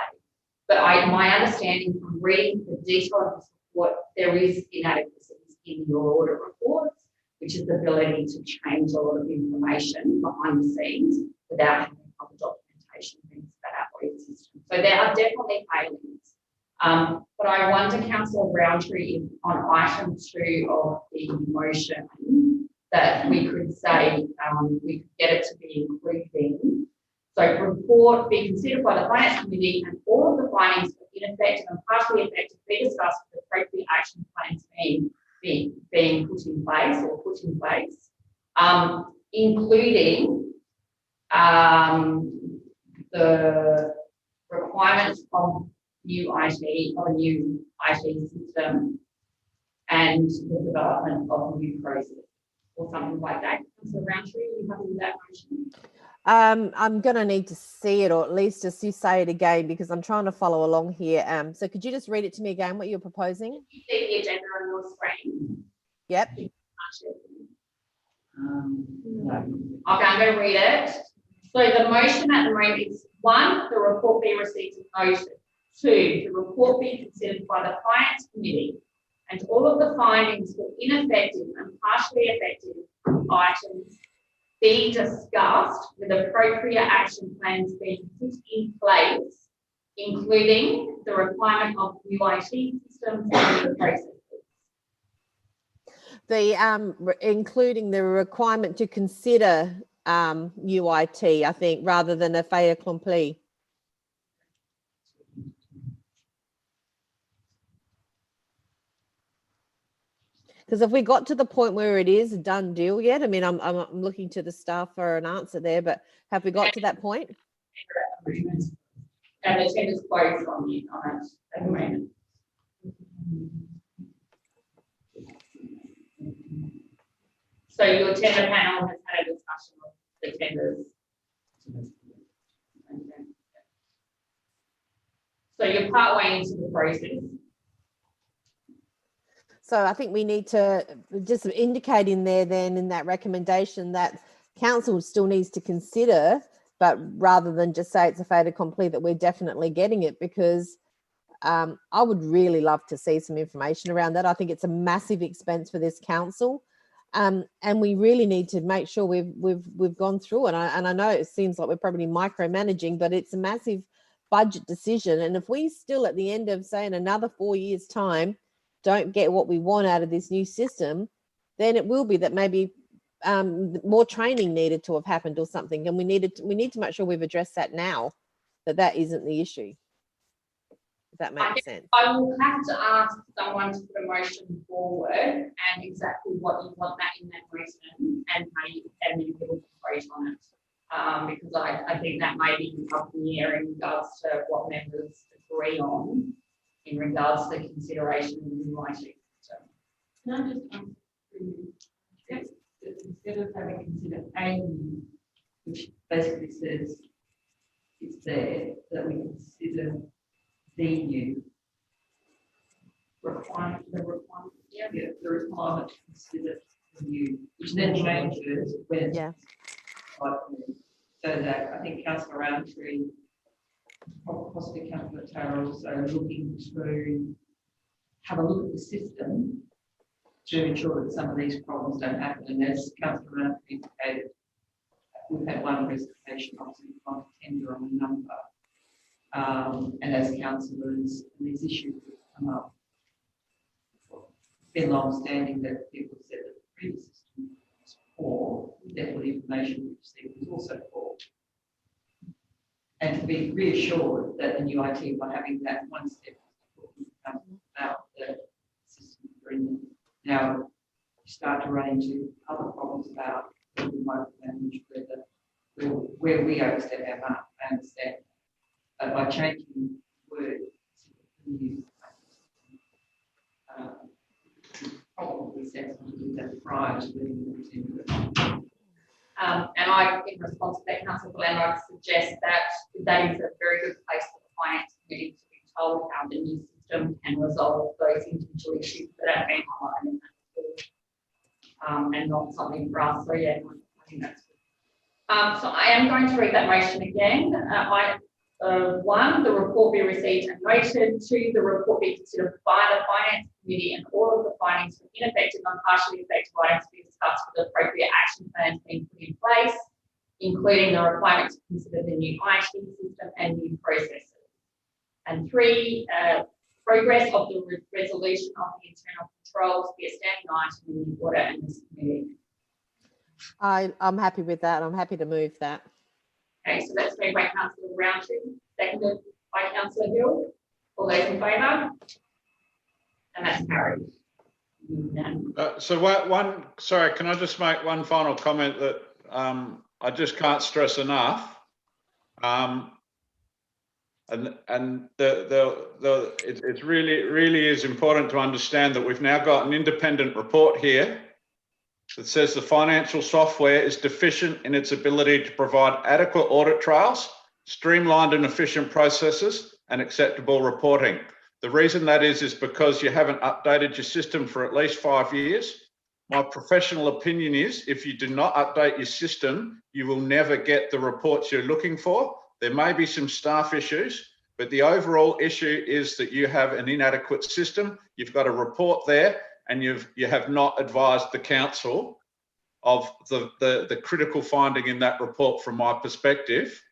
But my understanding from reading the detail of this report, there is inadequacies in your audit reports, which is the ability to change a lot of information behind the scenes without having proper documentation being spat out by the system. So there are definitely failings But I wonder, Councillor Roundtree, on item 2 of the motion, that we could say, we could get it to be including. So report be considered by the Finance Committee and all of the findings for ineffective and partially effective be discussed with appropriate action plans being put in place, including the requirements of a new IT system and the development of a new process or something like that. So Roundtree, are you happy with that motion? I'm going to need to see it, or at least just you say it again, because I'm trying to follow along here. So could you just read it to me again, what you're proposing? You see the agenda on your screen? Yep. No. Okay, I'm going to read it. So the motion at the moment is 1, the report be received and noted. 2, the report be considered by the Finance Committee and all of the findings for ineffective and partially effective items be discussed with appropriate action plans being put in place, including the requirement of new IT systems and the processes. The including the requirement to consider UIT, I think, rather than a fait accompli. Because if we got to the point where it is a done deal yet, I mean, I'm looking to the staff for an answer there, but have we got to that point? And the tender's closed on it at the moment. So your tender panel has had a discussion of the tenders. Okay. So you're partway into the process. So I think we need to just indicate in there then in that recommendation that council still needs to consider, but rather than just say it's a fait accompli, that we're definitely getting it, because I would really love to see some information around that. I think it's a massive expense for this council. And we really need to make sure we've gone through it. And I know it seems like we're probably micromanaging, but it's a massive budget decision. And if we still at the end of, say, in another 4 years' time, don't get what we want out of this new system, then it will be that maybe more training needed to have happened or something. And we need to make sure we've addressed that now, that isn't the issue. If that makes sense. I will have to ask someone to put a motion forward and exactly what you want that in that motion, and then you will vote on it. Because I think that may be up in the air in regards to what members agree on in regards to the consideration of the new IT system. Can I just ask you, instead of having considered A, which basically says it's there, that we consider the new requirement, the requirement to consider the new, which then changes when it's so that I think Councillor Roundtree, possibly Councillor Taylor, also looking to have a look at the system to ensure that some of these problems don't happen. And as Councillor Roundtree indicated, we've had one presentation, obviously, on tender on a number. And as councillors, these issues have come up. It's been long-standing that people said that the previous system was poor, therefore the information we received was also poor. And to be reassured that the new IT, by having that one step about the system for now, you start to run into other problems about remote manage where we overstep our mark. I understand. But by changing words, probably sensible to do that prior to moving into it. And I, in response to that, Councillor Glenn, I'd suggest that that is a very good place for the Finance Committee to be told how the new system can resolve those individual issues that are being highlighted, and not something for us. So yeah, I think that's good. So I am going to read that motion again. 1, the report be received and noted. 2, the report be considered by the Finance Committee and all of the findings from ineffective and partially effective items be discussed with appropriate action plans being put in place, including the requirement to consider the new IT system and new processes. And 3, progress of the resolution of the internal controls be a standing item in the audit and this committee. I'm happy with that. I'm happy to move that. Okay, so that's made by Councillor Roundtree, seconded by Councillor Hill. All those in favour? And that's carried. So sorry, can I just make one final comment that I just can't stress enough? It really is important to understand that we've now got an independent report here that says the financial software is deficient in its ability to provide adequate audit trails, streamlined and efficient processes, and acceptable reporting. The reason that is because you haven't updated your system for at least 5 years. My professional opinion is if you do not update your system, you will never get the reports you're looking for. There may be some staff issues, but the overall issue is that you have an inadequate system. You've got a report there and you have not advised the council of the critical finding in that report from my perspective.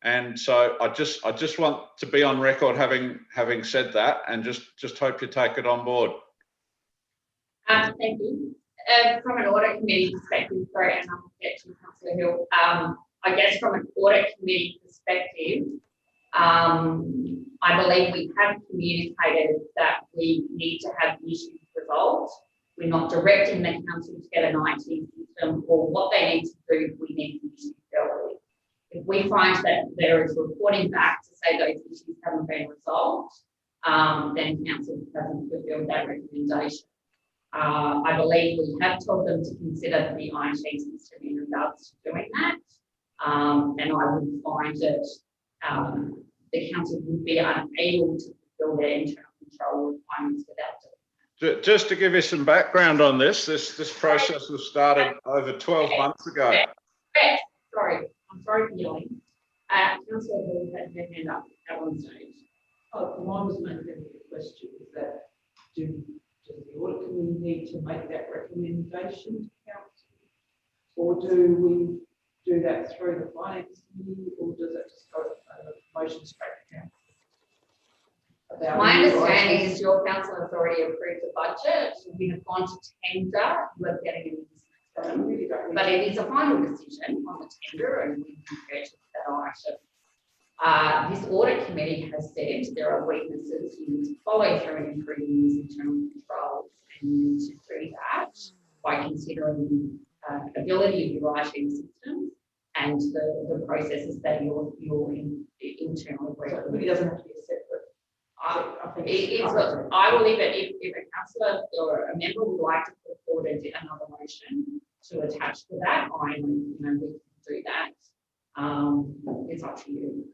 And so I just want to be on record having said that, and just hope you take it on board. Thank you. From an audit committee perspective, sorry, and I'll get to Councillor Hill. I guess from an audit committee perspective, I believe we have communicated that we need to have issues resolved. We're not directing the council to get an IT system, or what they need to do. We need the issues dealt with. If we find that there is reporting back to say those issues haven't been resolved, then council hasn't fulfilled that recommendation. I believe we have told them to consider the IT system in regards to doing that, and I would find that the council would be unable to fulfil their internal control requirements without doing that. Just to give you some background on this process was started over 12 months ago. Sorry, I'm sorry for yelling. Councillor Hill had her hand up at one stage. Mine was mainly the question is that does the audit committee need to make that recommendation to council, or do we do that through the finance committee, or does it just go motion straight to council? My understanding is your council has already approved the budget. We have gone to tender. We're getting an but it is a final decision on the tender, and we can purchase that item. This audit committee has said there are weaknesses. You need to follow through and improving these internal controls, and you need to do that by considering the ability of your IT system and the processes that you're internally working. So it really doesn't have to be a separate. I will leave it if a councillor or a member would like to put forward another motion to attach to that. We can do that. It's up to you.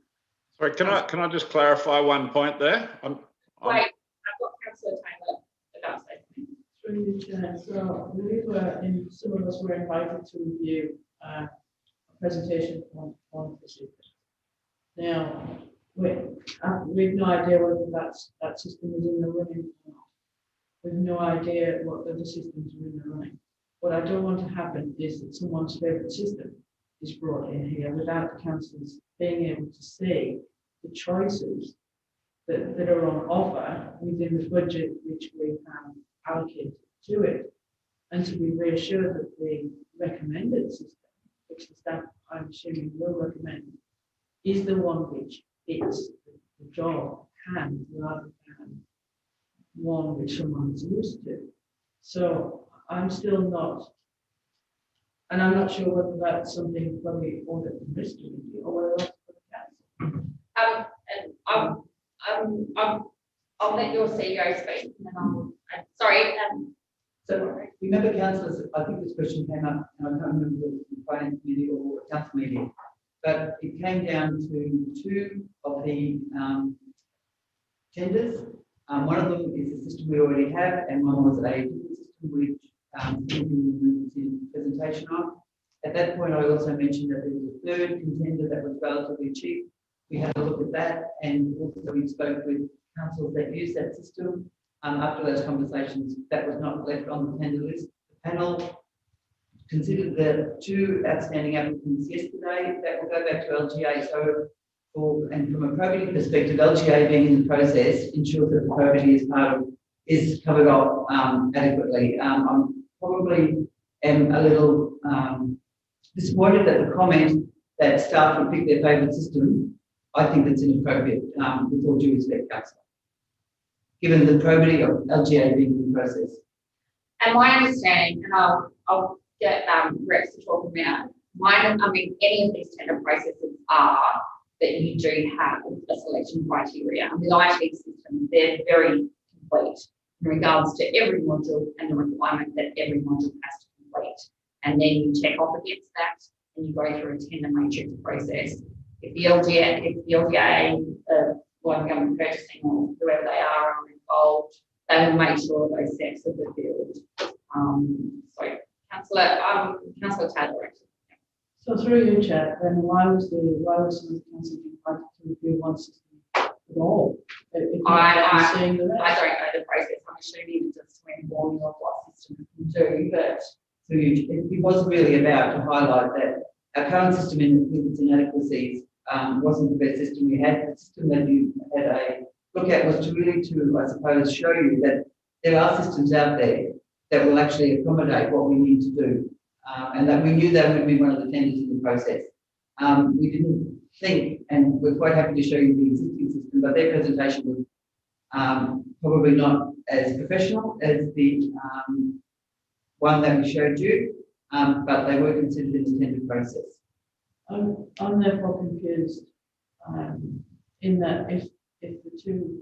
Sorry, can I just clarify one point there? Wait, I've got Councillor Taylor about that. So some of us were invited to review a presentation on the system. Now, we've no idea whether that system is in the running or not. We've no idea what other systems are in the running. What I don't want to happen is that someone's favourite system is brought in here without the councillors being able to see the choices that are on offer within the budget which we have allocated to it, and to be reassured that the recommended system, which the staff I'm assuming will recommend, is the one which fits the job hand rather than one which someone's used to. So I'm still not, and I'm not sure whether that's something for the audit and risk committee or whether that's for the council. And I'll let your CEO speak, and then sorry. So remember, councillors, I think this question came up, and I can't remember whether it was the finance committee or a council meeting, but it came down to two of the tenders. One of them is a system we already have, and one was a different system which we in presentation on. At that point, I also mentioned that there was a third contender that was relatively cheap. We had a look at that, and also we spoke with councils that use that system. After those conversations, that was not left on the tender list. The panel considered the two outstanding applicants yesterday. That will go back to LGA. So and from a probity perspective, LGA being in the process ensures that the probity is covered off adequately. I'm probably am a little disappointed at the comment that staff would pick their favourite system. I think that's inappropriate, with all due respect, Councillor, given the probity of LGA being in the process. And my understanding, and I'll get Rex to talk about any of these tender processes are that you do have a selection criteria. And with IT systems, they're very complete in regards to every module and the requirement that every module has to complete. And then you check off against that and you go through a tender matrix process. If the LGA, Local Government Purchasing or whoever they are involved, they will make sure those steps are fulfilled. So, Councillor Taylor, actually. So through you, Chair, then why was some of the council invited to review one system at all? I Seeing the don't know rest? the process. I'm assuming just to inform you of what system can do, but So it was really about to highlight that our current system with its inadequacies wasn't the best system we had. The system that you had a look at was I suppose, show you that there are systems out there that will actually accommodate what we need to do. And that we knew that would be one of the tenders in the process. We didn't think, and we're quite happy to show you the existing system, but their presentation was probably not as professional as the one that we showed you, but they were considered in the tender process. I'm therefore confused in that if the two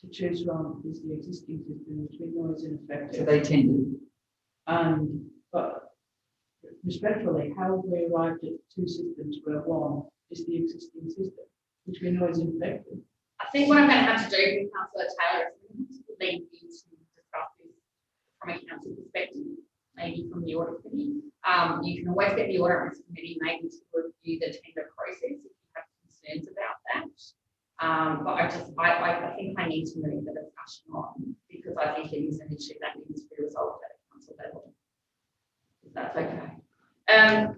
to choose from is the existing system, which we know is So ineffective, they tendered. but respectfully, how have we arrived at two systems where one is the existing system, which we know is ineffective? I think what I'm going to have to do with Councillor Taylor is leave you to discuss this from a council perspective, maybe from the audit committee. You can always get the audit risk committee maybe to review the tender process if you have concerns about that. But I think I need to move the discussion on because I think it is an issue that needs to be resolved at a council level. If that's okay.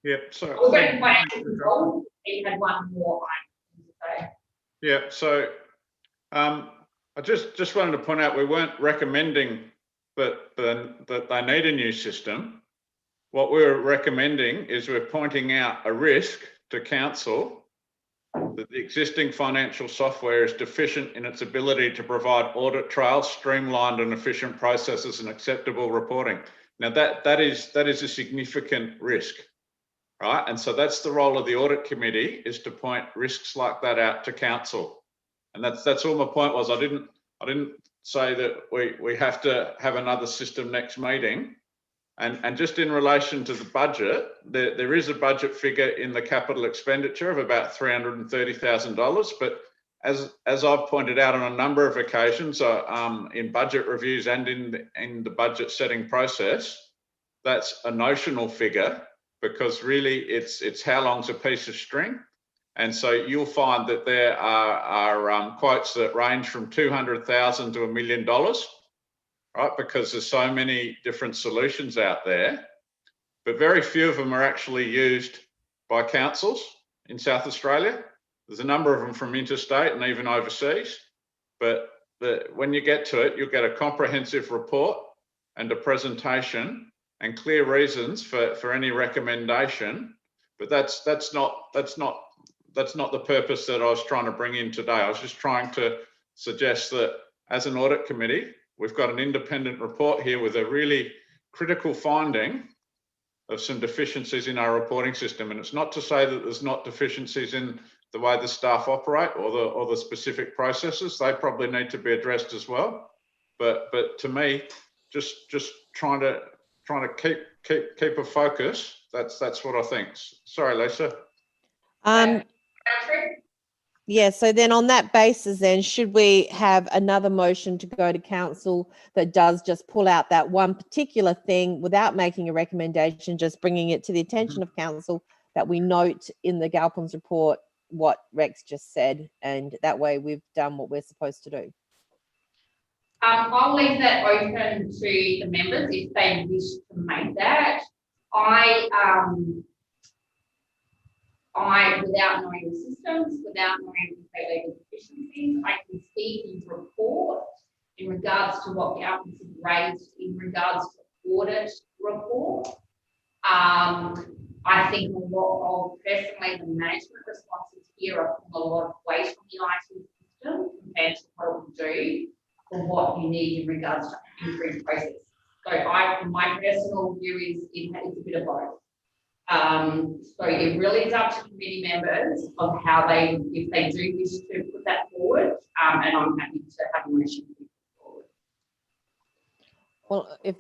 Yeah, so We're going to financial control. He had one more item to say. yeah, so I just wanted to point out we weren't recommending that they need a new system. What we're recommending is we're pointing out a risk to council that the existing financial software is deficient in its ability to provide audit trails, streamlined and efficient processes and acceptable reporting. Now that is a significant risk, right? And so that's the role of the audit committee, is to point risks like that out to council. And that's all my point was. I didn't say that we have to have another system next meeting. And just in relation to the budget, there is a budget figure in the capital expenditure of about $330,000. But as I've pointed out on a number of occasions in budget reviews and in the budget setting process, that's a notional figure because really it's how long's a piece of string. And so you'll find that there are quotes that range from $200,000 to $1 million. Right, because there's so many different solutions out there, but very few of them are actually used by councils in South Australia. There's a number of them from interstate and even overseas, but when you get to it, you'll get a comprehensive report and a presentation and clear reasons for any recommendation. But that's not the purpose that I was trying to bring in today. I was just trying to suggest that as an audit committee, we've got an independent report here with a really critical finding of some deficiencies in our reporting system. And it's not to say that there's not deficiencies in the way the staff operate or the specific processes. They probably need to be addressed as well. But to me, just trying to keep a focus. That's what I think. Sorry, Lisa. Yeah, so then on that basis then, should we have another motion to go to council that does just pull out that one particular thing without making a recommendation, just bringing it to the attention of council, that we note in the Galpin's report what Rex just said, and that way we've done what we're supposed to do? I'll leave that open to the members if they wish to make that. without knowing the systems, without knowing the state legal deficiencies, I can see his report in regards to what the applicants have raised in regards to audit report. I think a lot of, personally, the management responses here are putting a lot of weight on the IT system compared to what it will do for what you need in regards to improved process. So my personal view is it's a bit of both. So it really is up to committee members of how they, if they do wish to put that forward, and I'm happy to have a motion to put forward. Well, if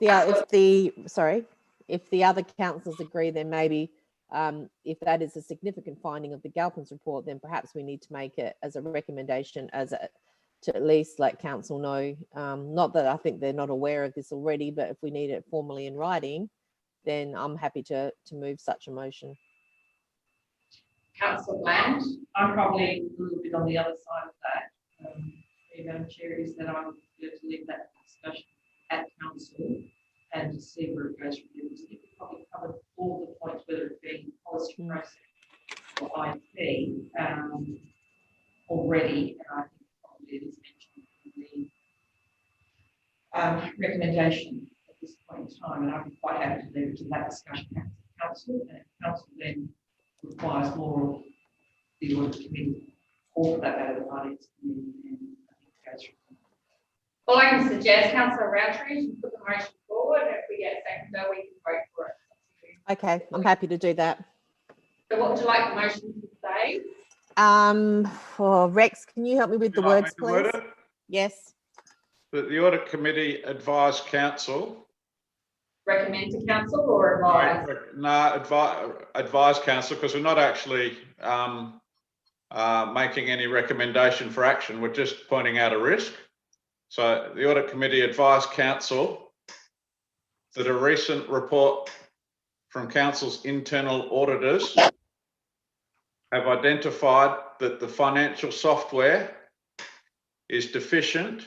the other councillors agree, then maybe if that is a significant finding of the Galpin's report, then perhaps we need to make it as a recommendation to at least let council know. Not that I think they're not aware of this already, but if we need it formally in writing, then I'm happy to move such a motion. Councillor Bland. I'm probably a little bit on the other side of that. Madam Chair, is that I'm going to leave that discussion at council and to see where it goes from there. I think we probably covered all the points, whether it be policy process or IT already, and I think probably it is mentioned in the recommendation at this point in time, and I'd be quite happy to leave it to that discussion at council, and if council then requires more of the audit committee, or for that matter, the finance committee, and I think it goes from there. Well, I can suggest Councillor Roundtree should put the motion forward, and if we get a second go, we can vote for it. Okay, I'm happy to do that. So what would you like the motion to say? For Rex, can you help me with the words, please? Yes. That the audit committee advise council. Recommend to council or advise? No, advise council, because we're not actually making any recommendation for action. We're just pointing out a risk. So the audit committee advised council that a recent report from council's internal auditors have identified that the financial software is deficient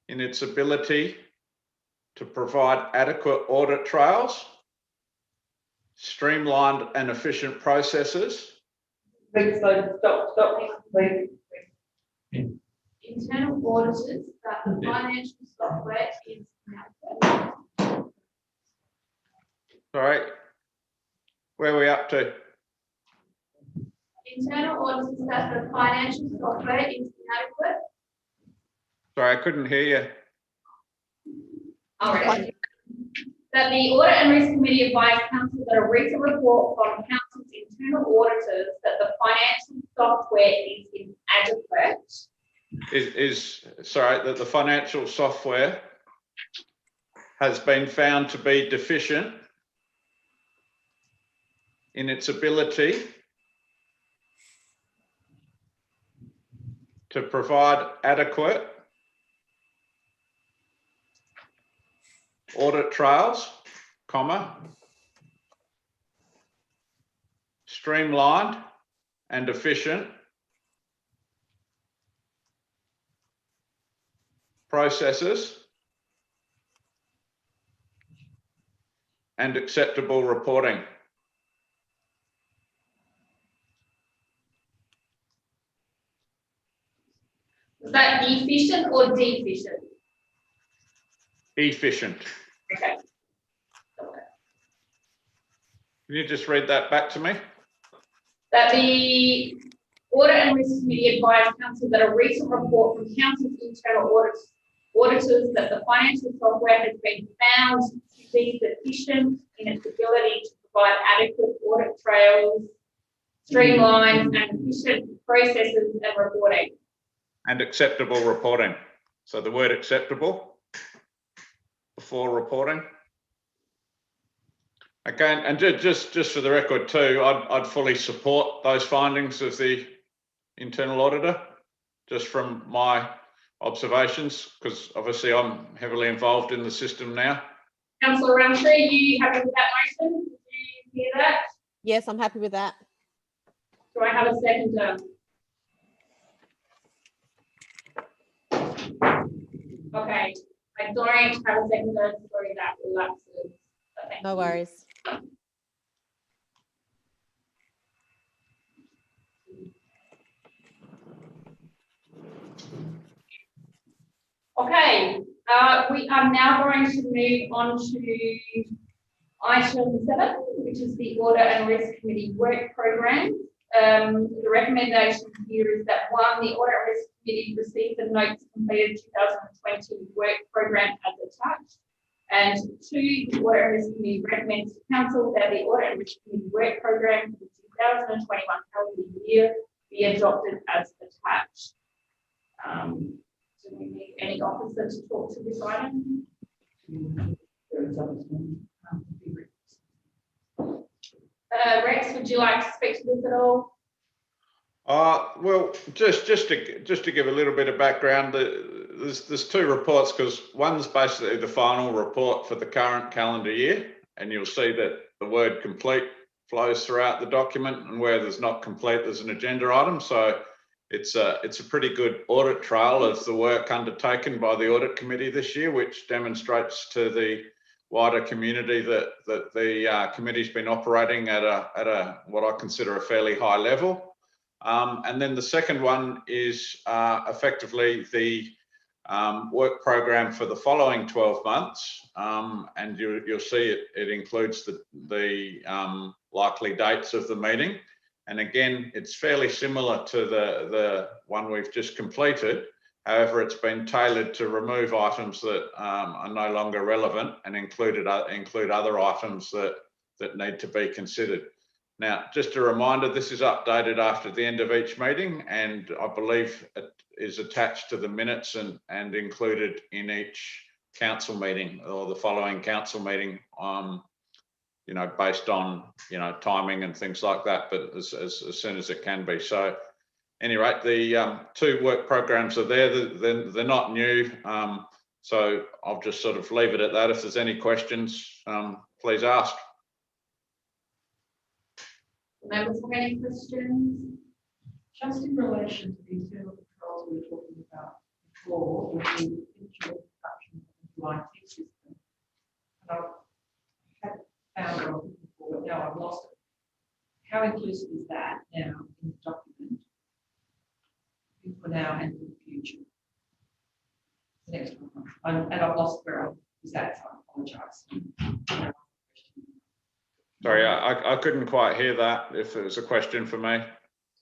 in its ability to provide adequate audit trails, streamlined and efficient processes. Stop, please. Internal auditors that the financial software is inadequate. Sorry, where are we up to? Internal auditors that the financial software is inadequate. Sorry, I couldn't hear you. All right. That the Audit and Risk Committee advised council that a recent report from council's internal auditors that the financial software is inadequate. Sorry, that the financial software has been found to be deficient in its ability to provide adequate audit trails, streamlined and efficient processes and acceptable reporting. Is that efficient or deficient? Efficient. Okay. Can you just read that back to me? That the Audit and Risk Committee advised council that a recent report from council's internal auditors that the financial software has been found to be deficient in its ability to provide adequate audit trails, streamlined and efficient processes and reporting. And acceptable reporting. So the word acceptable before reporting. Okay, and just for the record too, I'd fully support those findings of the internal auditor, just from my observations, because obviously I'm heavily involved in the system now. Councillor Roundtree, are you happy with that motion? Did you hear that? Yes, I'm happy with that. Do I have a seconder? Okay, I don't have a seconder, sorry, that lapses. No worries. Okay, we are now going to move on to item 7, which is the Audit and Risk Committee work program. The recommendation here is that 1, the Audit and Risk Committee receive the notes completed 2020 work program as attached. And 2, the Audit and Risk Committee recommends to Council that the Audit and Risk Committee work program for the 2021 calendar year be adopted as attached. Do we need any officer to talk to this item? Rex, would you like to speak to this at all? Well, just to give a little bit of background, there's 2 reports, because one's basically the final report for the current calendar year, and you'll see that the word complete flows throughout the document, and where there's not complete, there's an agenda item. So it's a pretty good audit trail of the work undertaken by the audit committee this year, which demonstrates to the wider community that the committee's been operating at a what I consider a fairly high level. And then the second one is effectively the work program for the following 12 months, and you'll see it includes the likely dates of the meeting. And again, it's fairly similar to the one we've just completed. However, it's been tailored to remove items that are no longer relevant and include other items that need to be considered. Now, just a reminder, this is updated after the end of each meeting, and I believe it is attached to the minutes and included in each council meeting or the following council meeting, you know, based on, you know, timing and things like that, but as soon as it can be. So anyway, the 2 work programs are there. They're not new. So I'll just sort of leave it at that. If there's any questions, please ask. Members have any questions? Just in relation to the internal controls we were talking about before, with the individual production of the IT system. And I had found it on before, but now I've lost it. How inclusive is that now in the document? For now and for the future. The next one. And I've lost where I was at, so I apologise. Sorry, I couldn't quite hear that, if it was a question for me.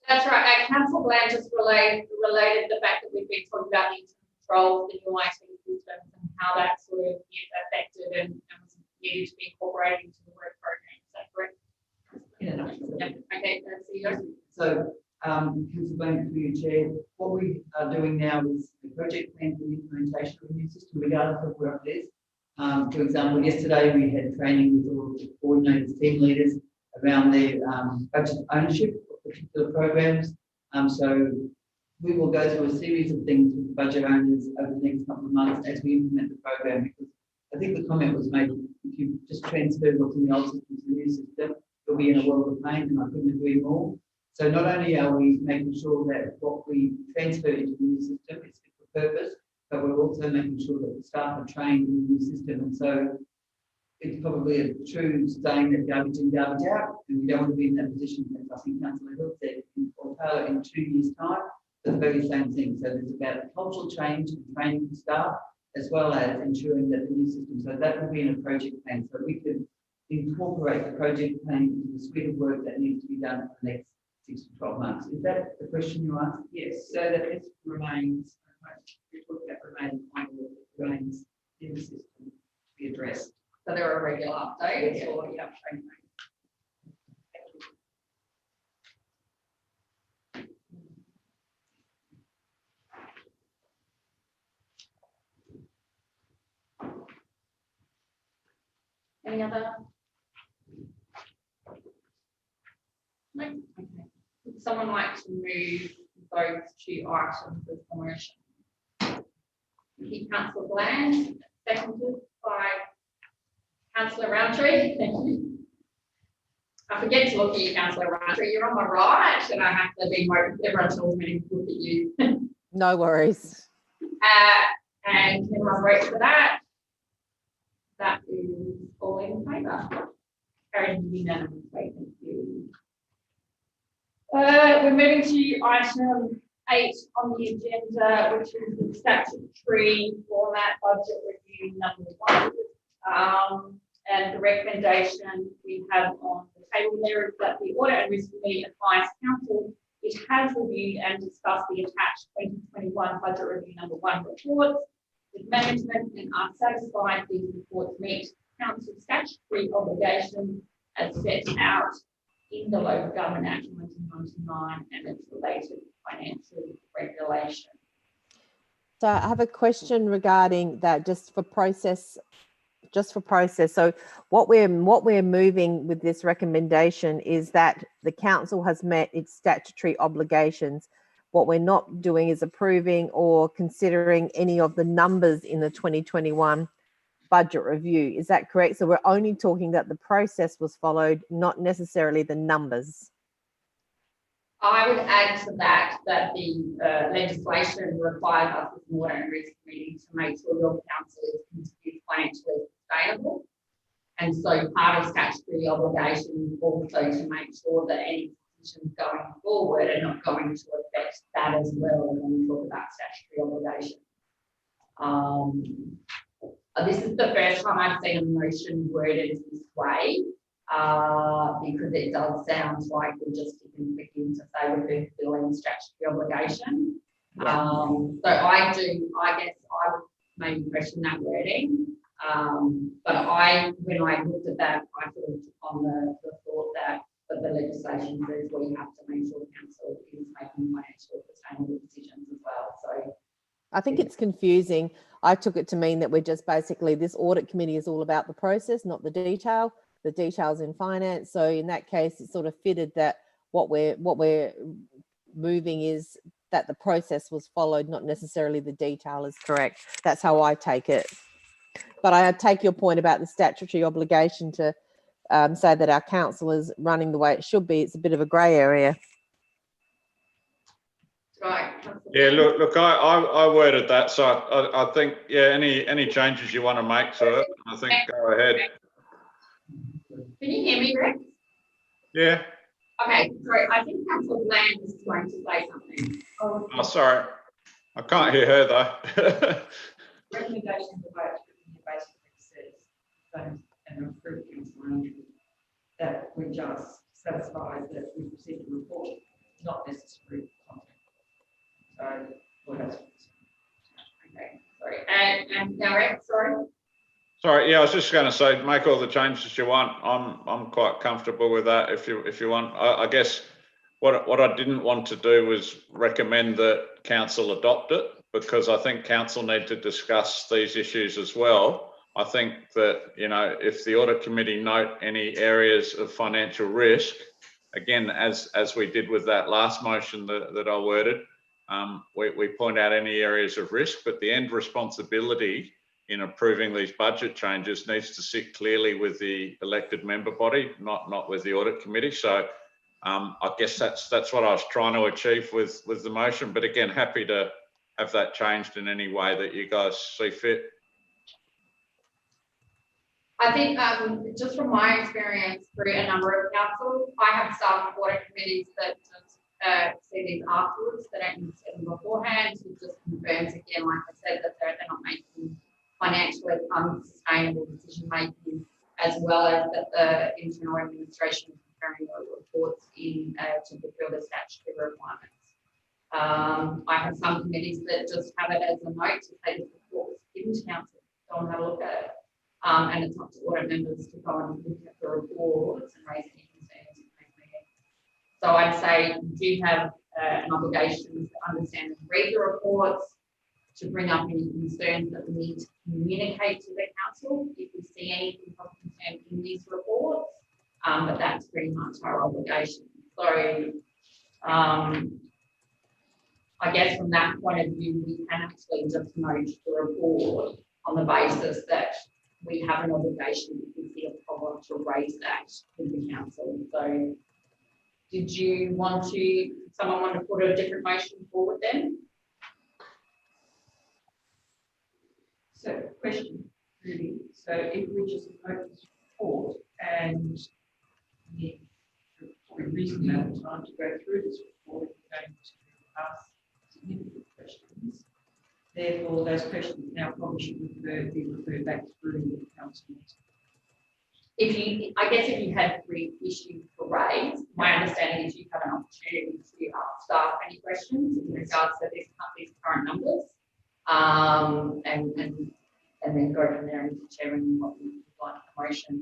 That's right. Council Bland just related the fact that we've been talking about the controls, the new IT systems, and how that sort of is affected and was needed to be incorporated into the work program. Is that correct? Yeah. Okay, that's you. So, Councillor Bland, through your chair, what we are doing now is the project plan for the implementation of a new system, regardless of where it is. For example, yesterday we had training with all the coordinators, team leaders around their budget ownership of particular programs. So we will go through a series of things with the budget owners over the next couple of months as we implement the program, because I think the comment was made, if you just transfer what's in the old system to the new system, you'll be in a world of pain, and I couldn't agree more. So not only are we making sure that what we transfer into the new system is fit for purpose, but we're also making sure that the staff are trained in the new system. And so it's probably a true saying that garbage in, garbage out, and we don't want to be in that position, as I think Councillor Hill said, or Taylor, in 2 years' time, for the very same thing. So there's about cultural change and training for staff, as well as ensuring that the new system, so that will be in a project plan, so we can incorporate the project plan into the suite of work that needs to be done for the next 6 to 12 months. Is that the question you asked? Yes, so that it remains, we're talking about remaining content that remains in the system to be addressed. So there are regular updates. Yes. Or yeah, training. Any other? No? Okay. Would someone like to move those 2 items as a motion? Councillor Bland, seconded by Councillor Roundtree. Thank you. I forget to look at you, Councillor Roundtree. You're on my right, and I have to be more, everyone tells me to look at you. No worries. And can everyone vote for that? That is all in favour. Carried unanimously. Thank you. We're moving to item 8 on the agenda, which is the statutory format budget review number 1. And the recommendation we have on the table there is that the Audit and Risk Committee advised council it has reviewed and discussed the attached 2021 budget review number 1 reports with management and are satisfied these reports meet council's statutory obligations as set out in the Local Government Act 1999 and its related financial regulation. So I have a question regarding that, just for process. So what we're moving with this recommendation is that the council has met its statutory obligations. What we're not doing is approving or considering any of the numbers in the 2021 budget review. Is that correct? So we're only talking that the process was followed, not necessarily the numbers. I would add to that the legislation requires us as an Audit and Risk Committee to make sure your council is financially sustainable. And so part of statutory obligation is also to make sure that any decisions going forward are not going to affect that as well when we talk about statutory obligation. This is the first time I've seen a motion worded this way, because it does sound like we're just begin to say we're fulfilling statutory obligation. Yeah. So I guess I would maybe question that wording. But when I looked at that, I sort of took on the thought that the legislation says we have to make sure council is making financially sustainable decisions as well. So I think it's confusing. I took it to mean that we're just basically, this audit committee is all about the process, not the detail. The details in finance. So in that case, it's sort of fitted that what we're moving is that the process was followed, not necessarily the detail is correct. That's how I take it. But I take your point about the statutory obligation to say that our council is running the way it should be. It's a bit of a grey area. right. Yeah, look, I worded that, so I think, yeah, any changes you want to make to it, I think go ahead. Can you hear me, Rex? Yeah. Okay, sorry, I think Councillor Bland is going to say something. Oh, sorry, I can't hear her though. Recommendations about the basic says and improve council that we just satisfied that we received a report, not necessarily content. So what else? Okay, sorry. And now, Rex, sorry. Sorry, yeah, I was just going to say, make all the changes you want. I'm quite comfortable with that. If you want, I guess what I didn't want to do was recommend that council adopt it, because I think council need to discuss these issues as well. I think that, you know, if the audit committee note any areas of financial risk, again, as we did with that last motion that I worded, we point out any areas of risk, but the end responsibility in approving these budget changes needs to sit clearly with the elected member body, not with the audit committee. So I guess that's what I was trying to achieve with the motion. But again, happy to have that changed in any way that you guys see fit. I think just from my experience through a number of councils, I have some audit committees that just see these afterwards. They don't see them beforehand. It just confirms again, like I said, that they're not making financially unsustainable decision making, as well as that the internal administration is preparing the reports in to fulfil the statutory requirements. I have some committees that just have it as a note to say this report was given to council, go and have a look at it. And it's up to audit members to go and look at the reports and raise any concerns if they can. So I'd say you do have an obligation to understand and read the reports, to bring up any concerns that we need to communicate to the council if we see anything of concern in these reports, but that's pretty much our obligation. So I guess from that point of view, we can actually just note the report on the basis that we have an obligation if we see a problem to raise that with the council. So did you want to, someone want to put a different motion forward then? So question really, so if we just note this report and we probably reasonable amount of time to go through this report, if we're going to pass significant questions. Therefore, those questions now probably should be referred back through the council. I guess if you had 3 issues to raise, my understanding is you have an opportunity to ask staff any questions in regards to these current numbers, and then go from there into determining what we would like a motion.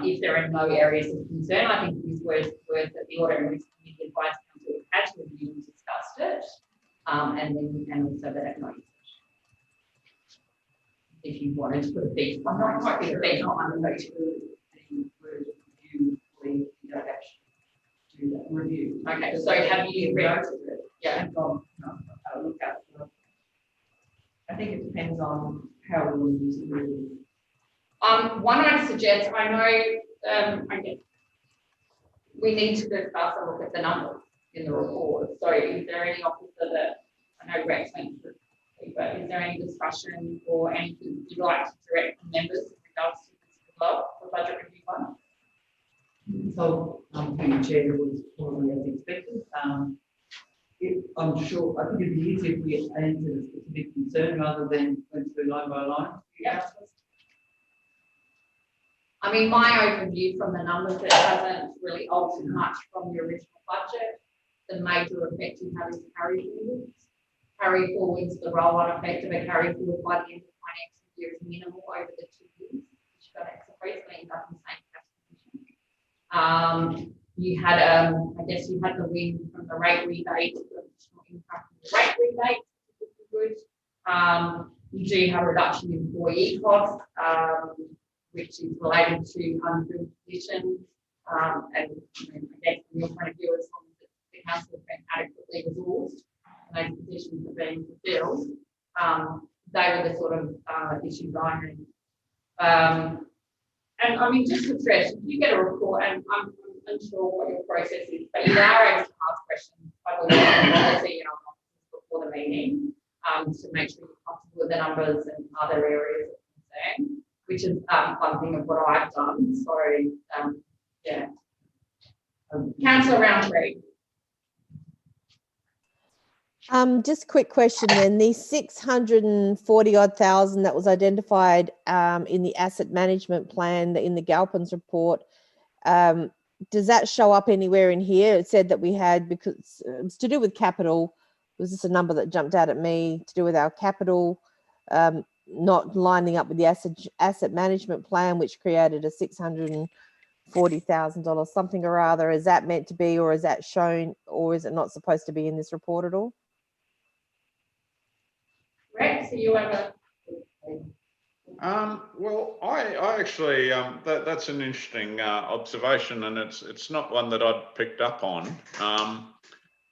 If there are no areas of concern, I think it is worth that the Audit and Risk Committee advice council had to review and discussed it, and also that it knows. If you wanted to put a beat, I'm not quite sure. The word review, we don't actually do that review. Okay, so have you read it? Yeah. Look at it. I think it depends on how we want to use the review. One I'd suggest, I know, we need to discuss and look at the numbers in the report. So is there any officer that, I know Rex went through, but is there any discussion or anything you'd like to direct the members in regards to this as well, for budget review fund? So, the chair was probably as expected. I'm sure, I think it'd be easier if we answered a specific concern rather than went through line by line. Yeah. I mean, my overview from the numbers, it hasn't really altered much from the original budget. The major effect you have is carry forwards. Carry forwards, the roll-on effect of a carry forward by the end of the financial year is minimal over the 2 years, which got expressly end up in the same cash position. You had, I guess you had the win from the rate rebate, the additional income from the rate rebate, which is good. You do have a reduction in employee costs, which is related to unfilled positions. And I guess from your point of view, as long as the council has been adequately resourced and those positions are being fulfilled, they were the sort of issues I had. And I mean, just to stress, if you get a report, and I'm unsure what your process is, but you are able to ask questions, I believe, before the meeting, to make sure you're comfortable with the numbers and other areas of concern, which is something of what I've done. So, yeah. Councillor Roundtree. Just a quick question then. The 640 odd thousand that was identified in the asset management plan in the Galpin's report, does that show up anywhere in here? It said that we had, because it's to do with capital. Was this a number that jumped out at me to do with our capital not lining up with the asset management plan, which created a $640,000 something or other? Is that meant to be, or is that shown, or is it not supposed to be in this report at all? Rex, are you ever? Well, I actually that's an interesting observation, and it's not one that I'd picked up on.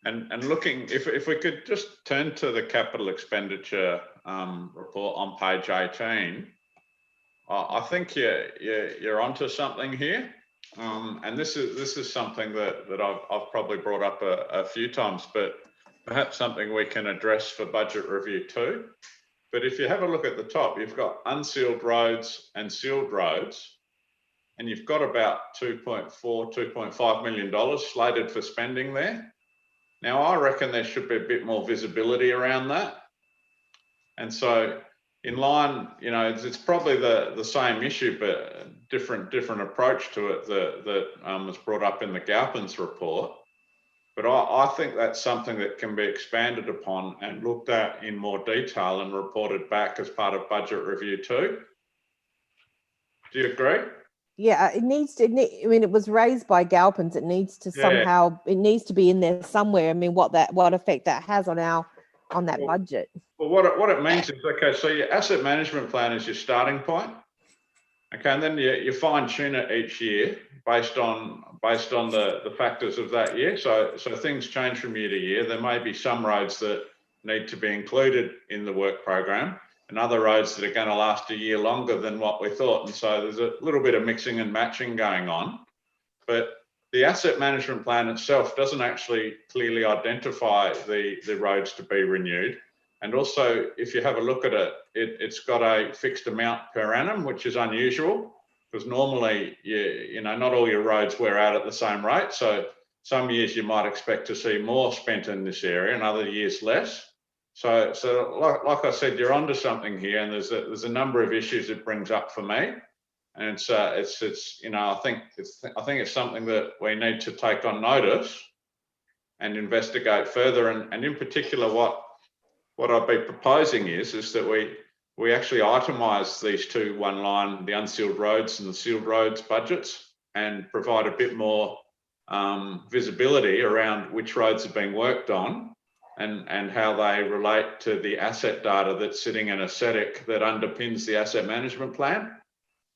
And looking, if we could just turn to the capital expenditure report on page 18, I think you're onto something here. And this is something that I've probably brought up a few times, but perhaps something we can address for budget review too. But if you have a look at the top, you've got unsealed roads and sealed roads, and you've got about $2.5 million slated for spending there. Now, I reckon there should be a bit more visibility around that. And so in line, you know, it's probably the same issue, but different approach to it that was brought up in the Galpin's report. But I think that's something that can be expanded upon and looked at in more detail and reported back as part of budget review too. Do you agree? Yeah, it needs to. I mean, it was raised by Galpin's. It needs to somehow. It needs to be in there somewhere. I mean, what effect that has on that budget? Well, what it means is, okay, so your asset management plan is your starting point. Okay, and then you fine tune it each year based on the factors of that year. So things change from year to year. There may be some roads that need to be included in the work program, and other roads that are going to last a year longer than what we thought. And so there's a little bit of mixing and matching going on. But the asset management plan itself doesn't actually clearly identify the roads to be renewed. And also, if you have a look at it, it's got a fixed amount per annum, which is unusual, because normally, you know, not all your roads wear out at the same rate. So some years you might expect to see more spent in this area and other years less. So like I said, you're onto something here, and there's a number of issues it brings up for me, and it's I think it's something that we need to take on notice and investigate further, and in particular what I'd be proposing is that we actually itemise these two one line, the unsealed roads and the sealed roads budgets, and provide a bit more visibility around which roads are being worked on and how they relate to the asset data that's sitting in a SEDIC that underpins the asset management plan.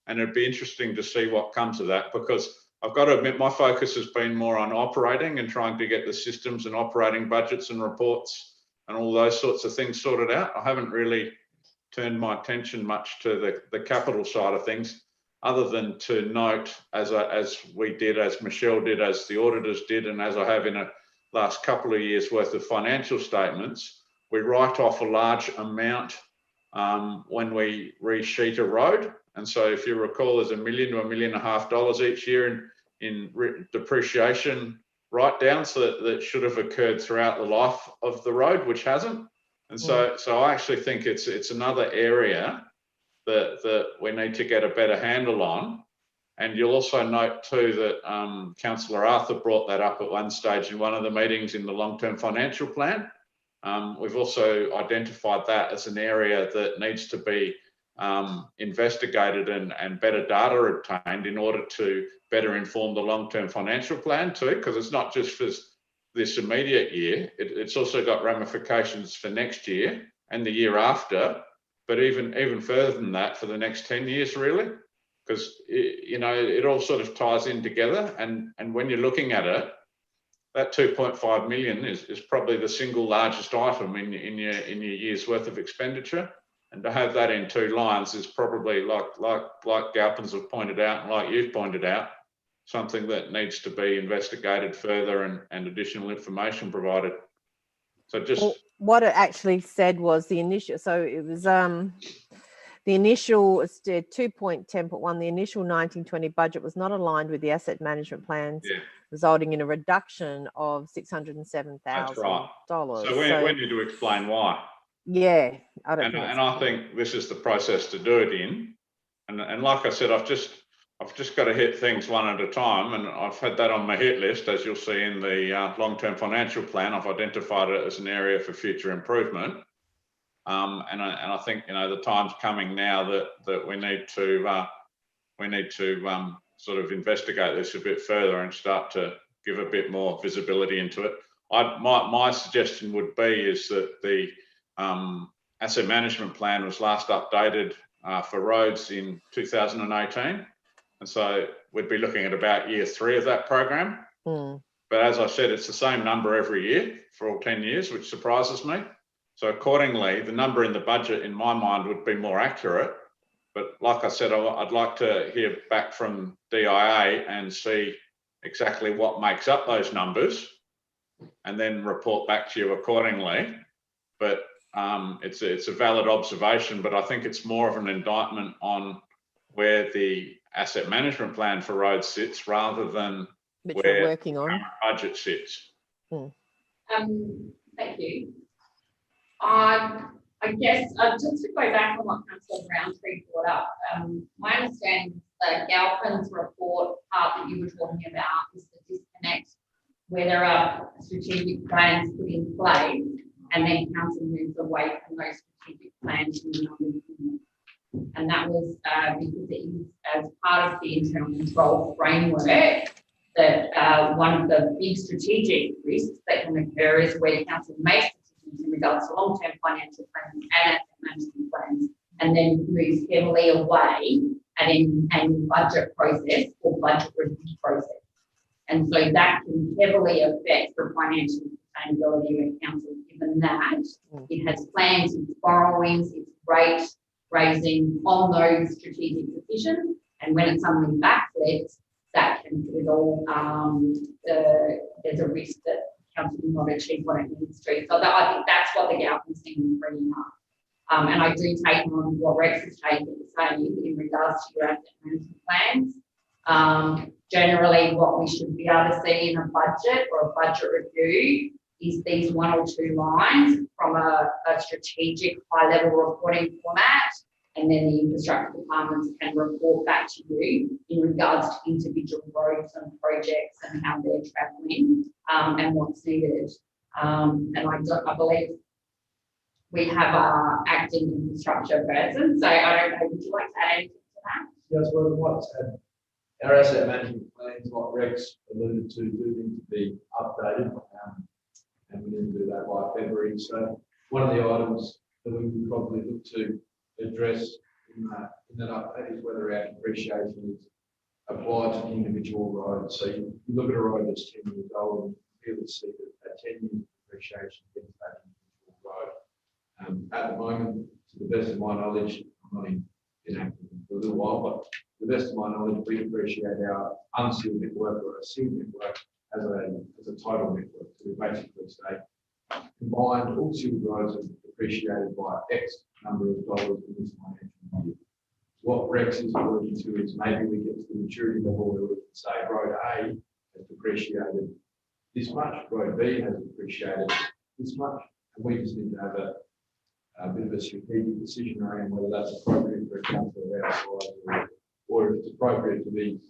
And it'd be interesting to see what comes of that, because I've got to admit my focus has been more on operating and trying to get the systems and operating budgets and reports and all those sorts of things sorted out. I haven't really turned my attention much to the capital side of things, other than to note, as we did, as Michelle did, as the auditors did, and as I have in a last couple of years worth of financial statements, we write off a large amount when we resheet a road. And so if you recall, there's $1 million to $1.5 million each year in depreciation write-downs that should have occurred throughout the life of the road, which hasn't. And so I actually think it's another area that we need to get a better handle on. And you'll also note too that Councillor Arthur brought that up at one stage in one of the meetings in the long-term financial plan. We've also identified that as an area that needs to be investigated and better data obtained in order to better inform the long-term financial plan too, because it's not just for this immediate year, it's also got ramifications for next year and the year after, but even further than that for the next 10 years really, because it all sort of ties in together. And when you're looking at it, that 2.5 million is probably the single largest item in your year's worth of expenditure. And to have that in two lines is probably, like Galpins have pointed out and like you've pointed out, something that needs to be investigated further and additional information provided. So just what it actually said was the initial. So it was the initial 2.10.1. The initial 1920 budget was not aligned with the asset management plans, resulting in a reduction of $607,000. That's right. So we need to explain why. Yeah, I don't think. And I think this is the process to do it in. And like I said, I've just got to hit things one at a time, and I've had that on my hit list, as you'll see in the long-term financial plan. I've identified it as an area for future improvement, and I think the time's coming now that we need to sort of investigate this a bit further and start to give a bit more visibility into it. My suggestion would be is that the asset management plan was last updated for roads in 2018. And so we'd be looking at about year 3 of that program. But as I said, it's the same number every year for all 10 years, which surprises me. So accordingly, the number in the budget in my mind would be more accurate. But like I said, I'd like to hear back from DIA and see exactly what makes up those numbers and then report back to you accordingly. But it's a valid observation, but I think it's more of an indictment on where the asset management plan for roads sits rather than which where we're working on. The budget sits. Thank you. I guess just to go back on what Councillor Roundtree brought up, my understanding is the Galpin's report part that you were talking about is the disconnect where there are strategic plans put in place and then council moves away from those strategic plans and numbers. And that was because it is as part of the internal control framework that one of the big strategic risks that can occur is where council makes decisions in regards to long-term financial plans and asset management plans, and then moves heavily away at any annual budget process or budget review process. And so that can heavily affect the financial sustainability of a council, given that it has plans, its borrowings, its rate raising on those strategic decisions. And when it's suddenly backflipped, that can put it all, there's a risk that council will not achieve what it needs to. So I think that's what the Galpin thing is bringing up. And I do take on what Rex is saying in regards to your asset management plans. Generally, what we should be able to see in a budget or a budget review is these 1 or 2 lines from a strategic high-level reporting format, and then the infrastructure departments can report back to you in regards to individual roads and projects and how they're travelling and what's needed. And I believe we have our acting infrastructure person, so I don't know, would you like to add anything to that? Yes, well, what our asset management plans, like Rex alluded to, do need to be updated, and we need to do that by February. So one of the items that we would probably look to address in that update is whether our depreciation is applied to individual roads. So you look at a road that's 10 years old and you really see that 10 years depreciation against that individual road. At the moment, to the best of my knowledge, I'm not in active for a little while, but to the best of my knowledge, we depreciate our unsealed network or a sealed network as a total network. So we basically say combined all sealed roads are depreciated by X number of dollars in this financial year. What Rex is alluding to is maybe we get to the maturity level where we can say road A has depreciated this much, road B has depreciated this much, and we just need to have a bit of a strategic decision around whether that's appropriate for a council of our size or if it's appropriate to be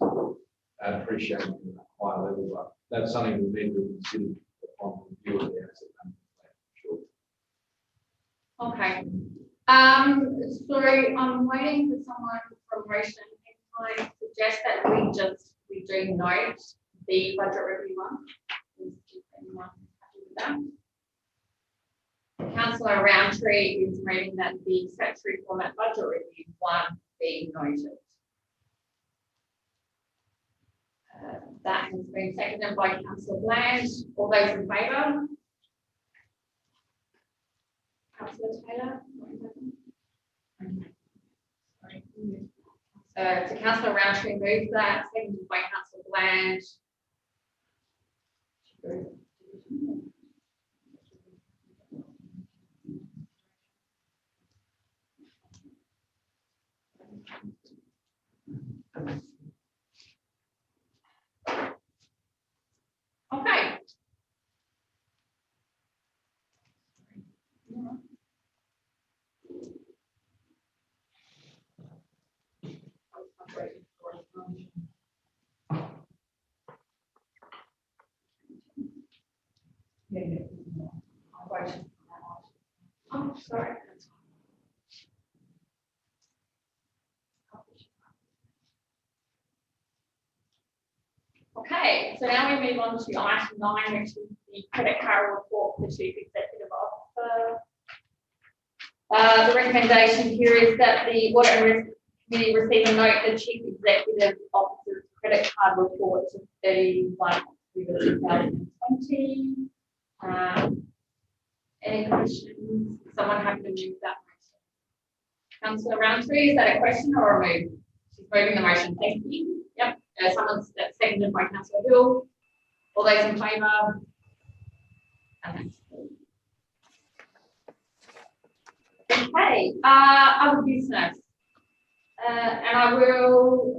depreciated at a higher level. But that's something we need to consider upon review of the asset management plan. Sure. Okay. So I'm waiting for someone from Motion. Can I suggest that we do note the budget review one? Is anyone happy with that? Councillor Roundtree is reading that the statutory format budget review one be noted. That has been seconded by Councillor Bland. All those in favour? Councillor Taylor? Okay. So Councillor Roundtree moves that, seconded by Councillor Bland. Okay. Oh, sorry. Okay, so now we move on to item 9, which is the credit card report for the Chief Executive Officer. The recommendation here is that the Audit and Risk Committee receive a note the Chief Executive Officer's credit card report to 31 October 2020. Any questions? Someone happy to move that motion? Councillor Roundtree, is that a question or a move? She's moving the motion. Thank you. Yep. Someone's seconded by Councillor Hill. All those in favour? Okay. Other business. And I will,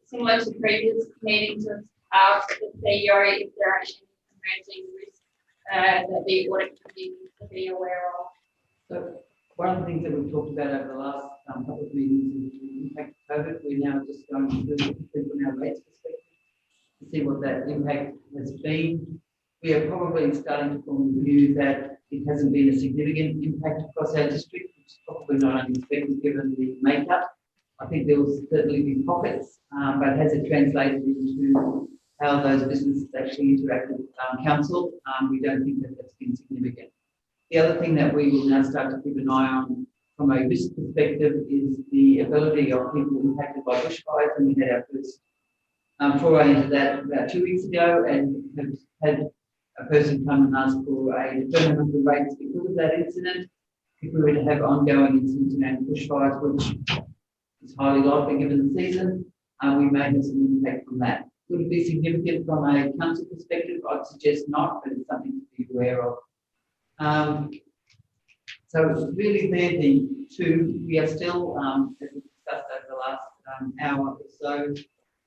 similar to previous meetings, ask the CEO if there are any emerging risks that the audit committee needs to be aware of. So one of the things that we've talked about over the last couple of meetings is the impact of COVID. We're now just going to do it from our rates perspective to see what that impact has been. We are probably starting to form the view that it hasn't been a significant impact across our district, which is probably not unexpected given the makeup. I think there will certainly be pockets, but has it translated into how those businesses actually interact with council? We don't think that that's been significant. The other thing that we will now start to keep an eye on from a risk perspective is the ability of people impacted by bushfires, and we had our first foray into that about 2 weeks ago, and have had a person come and ask for a deferment of the rates because of that incident. If we were to have ongoing incidents around bushfires, which is highly likely given the season, we may have some impact from that. Would it be significant from a council perspective? I'd suggest not, but it's something to be aware of. So really they're the two. We are still, as we discussed over the last hour or so,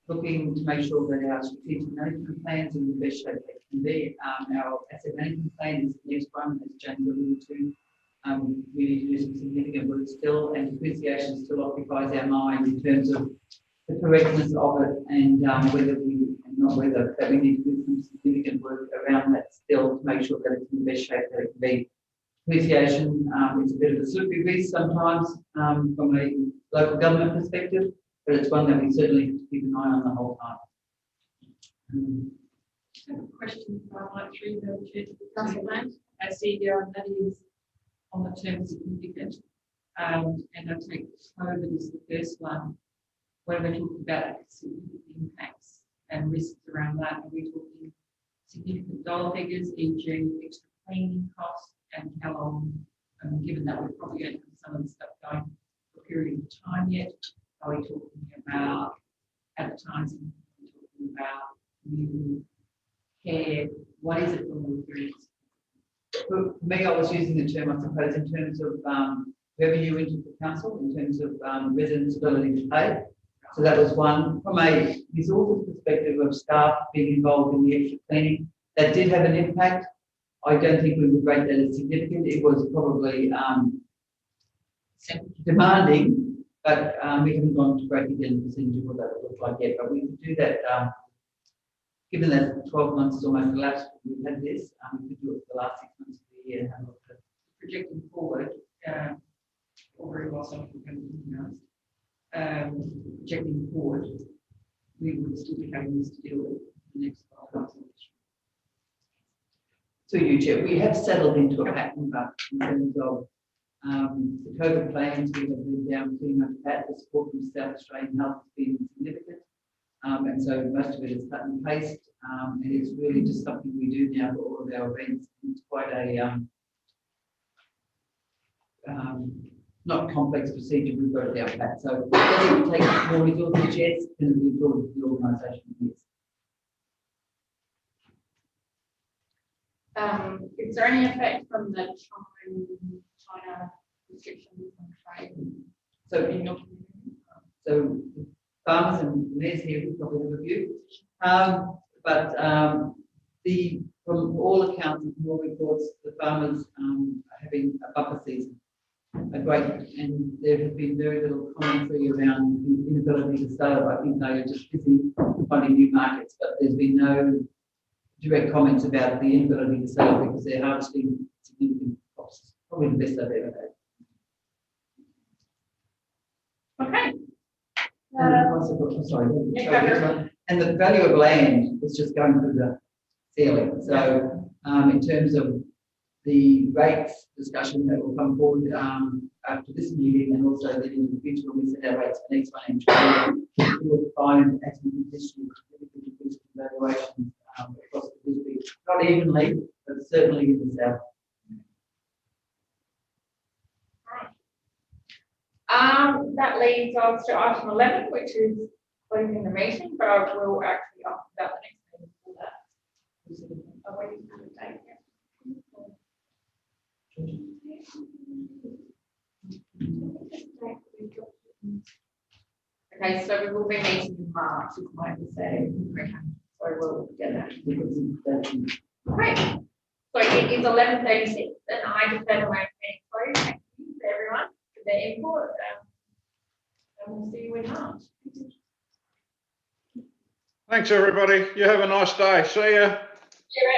looking to make sure that our strategic management plans are in the best shape they can be. Our asset management plan is the next one, as James alluded to. We need to do some significant work still, and depreciation still occupies our mind in terms of the correctness of it, and that we need to do some significant work around that still to make sure that it's in the best shape that it can be. Depreciation is a bit of a slippery beast sometimes from a local government perspective, but it's one that we certainly have to keep an eye on the whole time. I have a question I might through the chair to the council land. I see there, and that is on the term significant. And I take COVID as the first one. When we're talking about significant impacts and risks around that, are we talking significant dollar figures, e.g. extra cleaning costs, and how long, given that we're probably going to have some of the stuff going for a period of time yet, are we talking about advertising, are we talking about new care, what is it when we're doing? For me, I was using the term, I suppose, in terms of revenue into the council, in terms of residents' ability to pay. So that was one. From a resources perspective of staff being involved in the extra cleaning, that did have an impact. I don't think we would rate that as significant. It was probably demanding, but we haven't gone to great detail in percentage of what that would look like yet. But we could do that, given that 12 months is almost elapsed, we've had this, we could do it for the last 6 months of the year. And Projecting forward, or very well, some people can projecting forward, we would still be having this to deal with the next 12 months. So you, Chair, we have settled into a pattern, but in terms of the COVID plans, we have been down pretty much that. The support from South Australian Health has been significant. And so most of it is cut and paste. And it's really just something we do now for all of our events. It's quite a not complex procedure, we've got it down pat. So does it take more resources? Yes, and we build the organisation, yes. Is there any effect from the China restrictions on trade So in your community? So farmers and mayors here will probably have a view. From all accounts and from all reports, the farmers are having a bumper season. And there has been very little commentary around the inability to sell. I think they are just busy finding new markets, but there's been no direct comments about the inability to sell because they're harvesting significant crops. Probably the best they've ever had. Okay. And the value of land is just going through the ceiling. So in terms of the rates discussion that will come forward after this meeting and also then in the future when we set our rates for next financial year, we will find as we position significant valuations across the district, not evenly, but certainly in the south. That leads us to item 11, which is closing the meeting, but I will actually ask about the next meeting for that. Are we going to take it? Okay, so we will be meeting in March, is my understanding. Okay, so we'll get that. Okay, so it is 11:36, and I declare the meeting closed. Thank you to everyone for their input, and we'll see you in March. Thanks, everybody. You have a nice day. See ya. Yeah.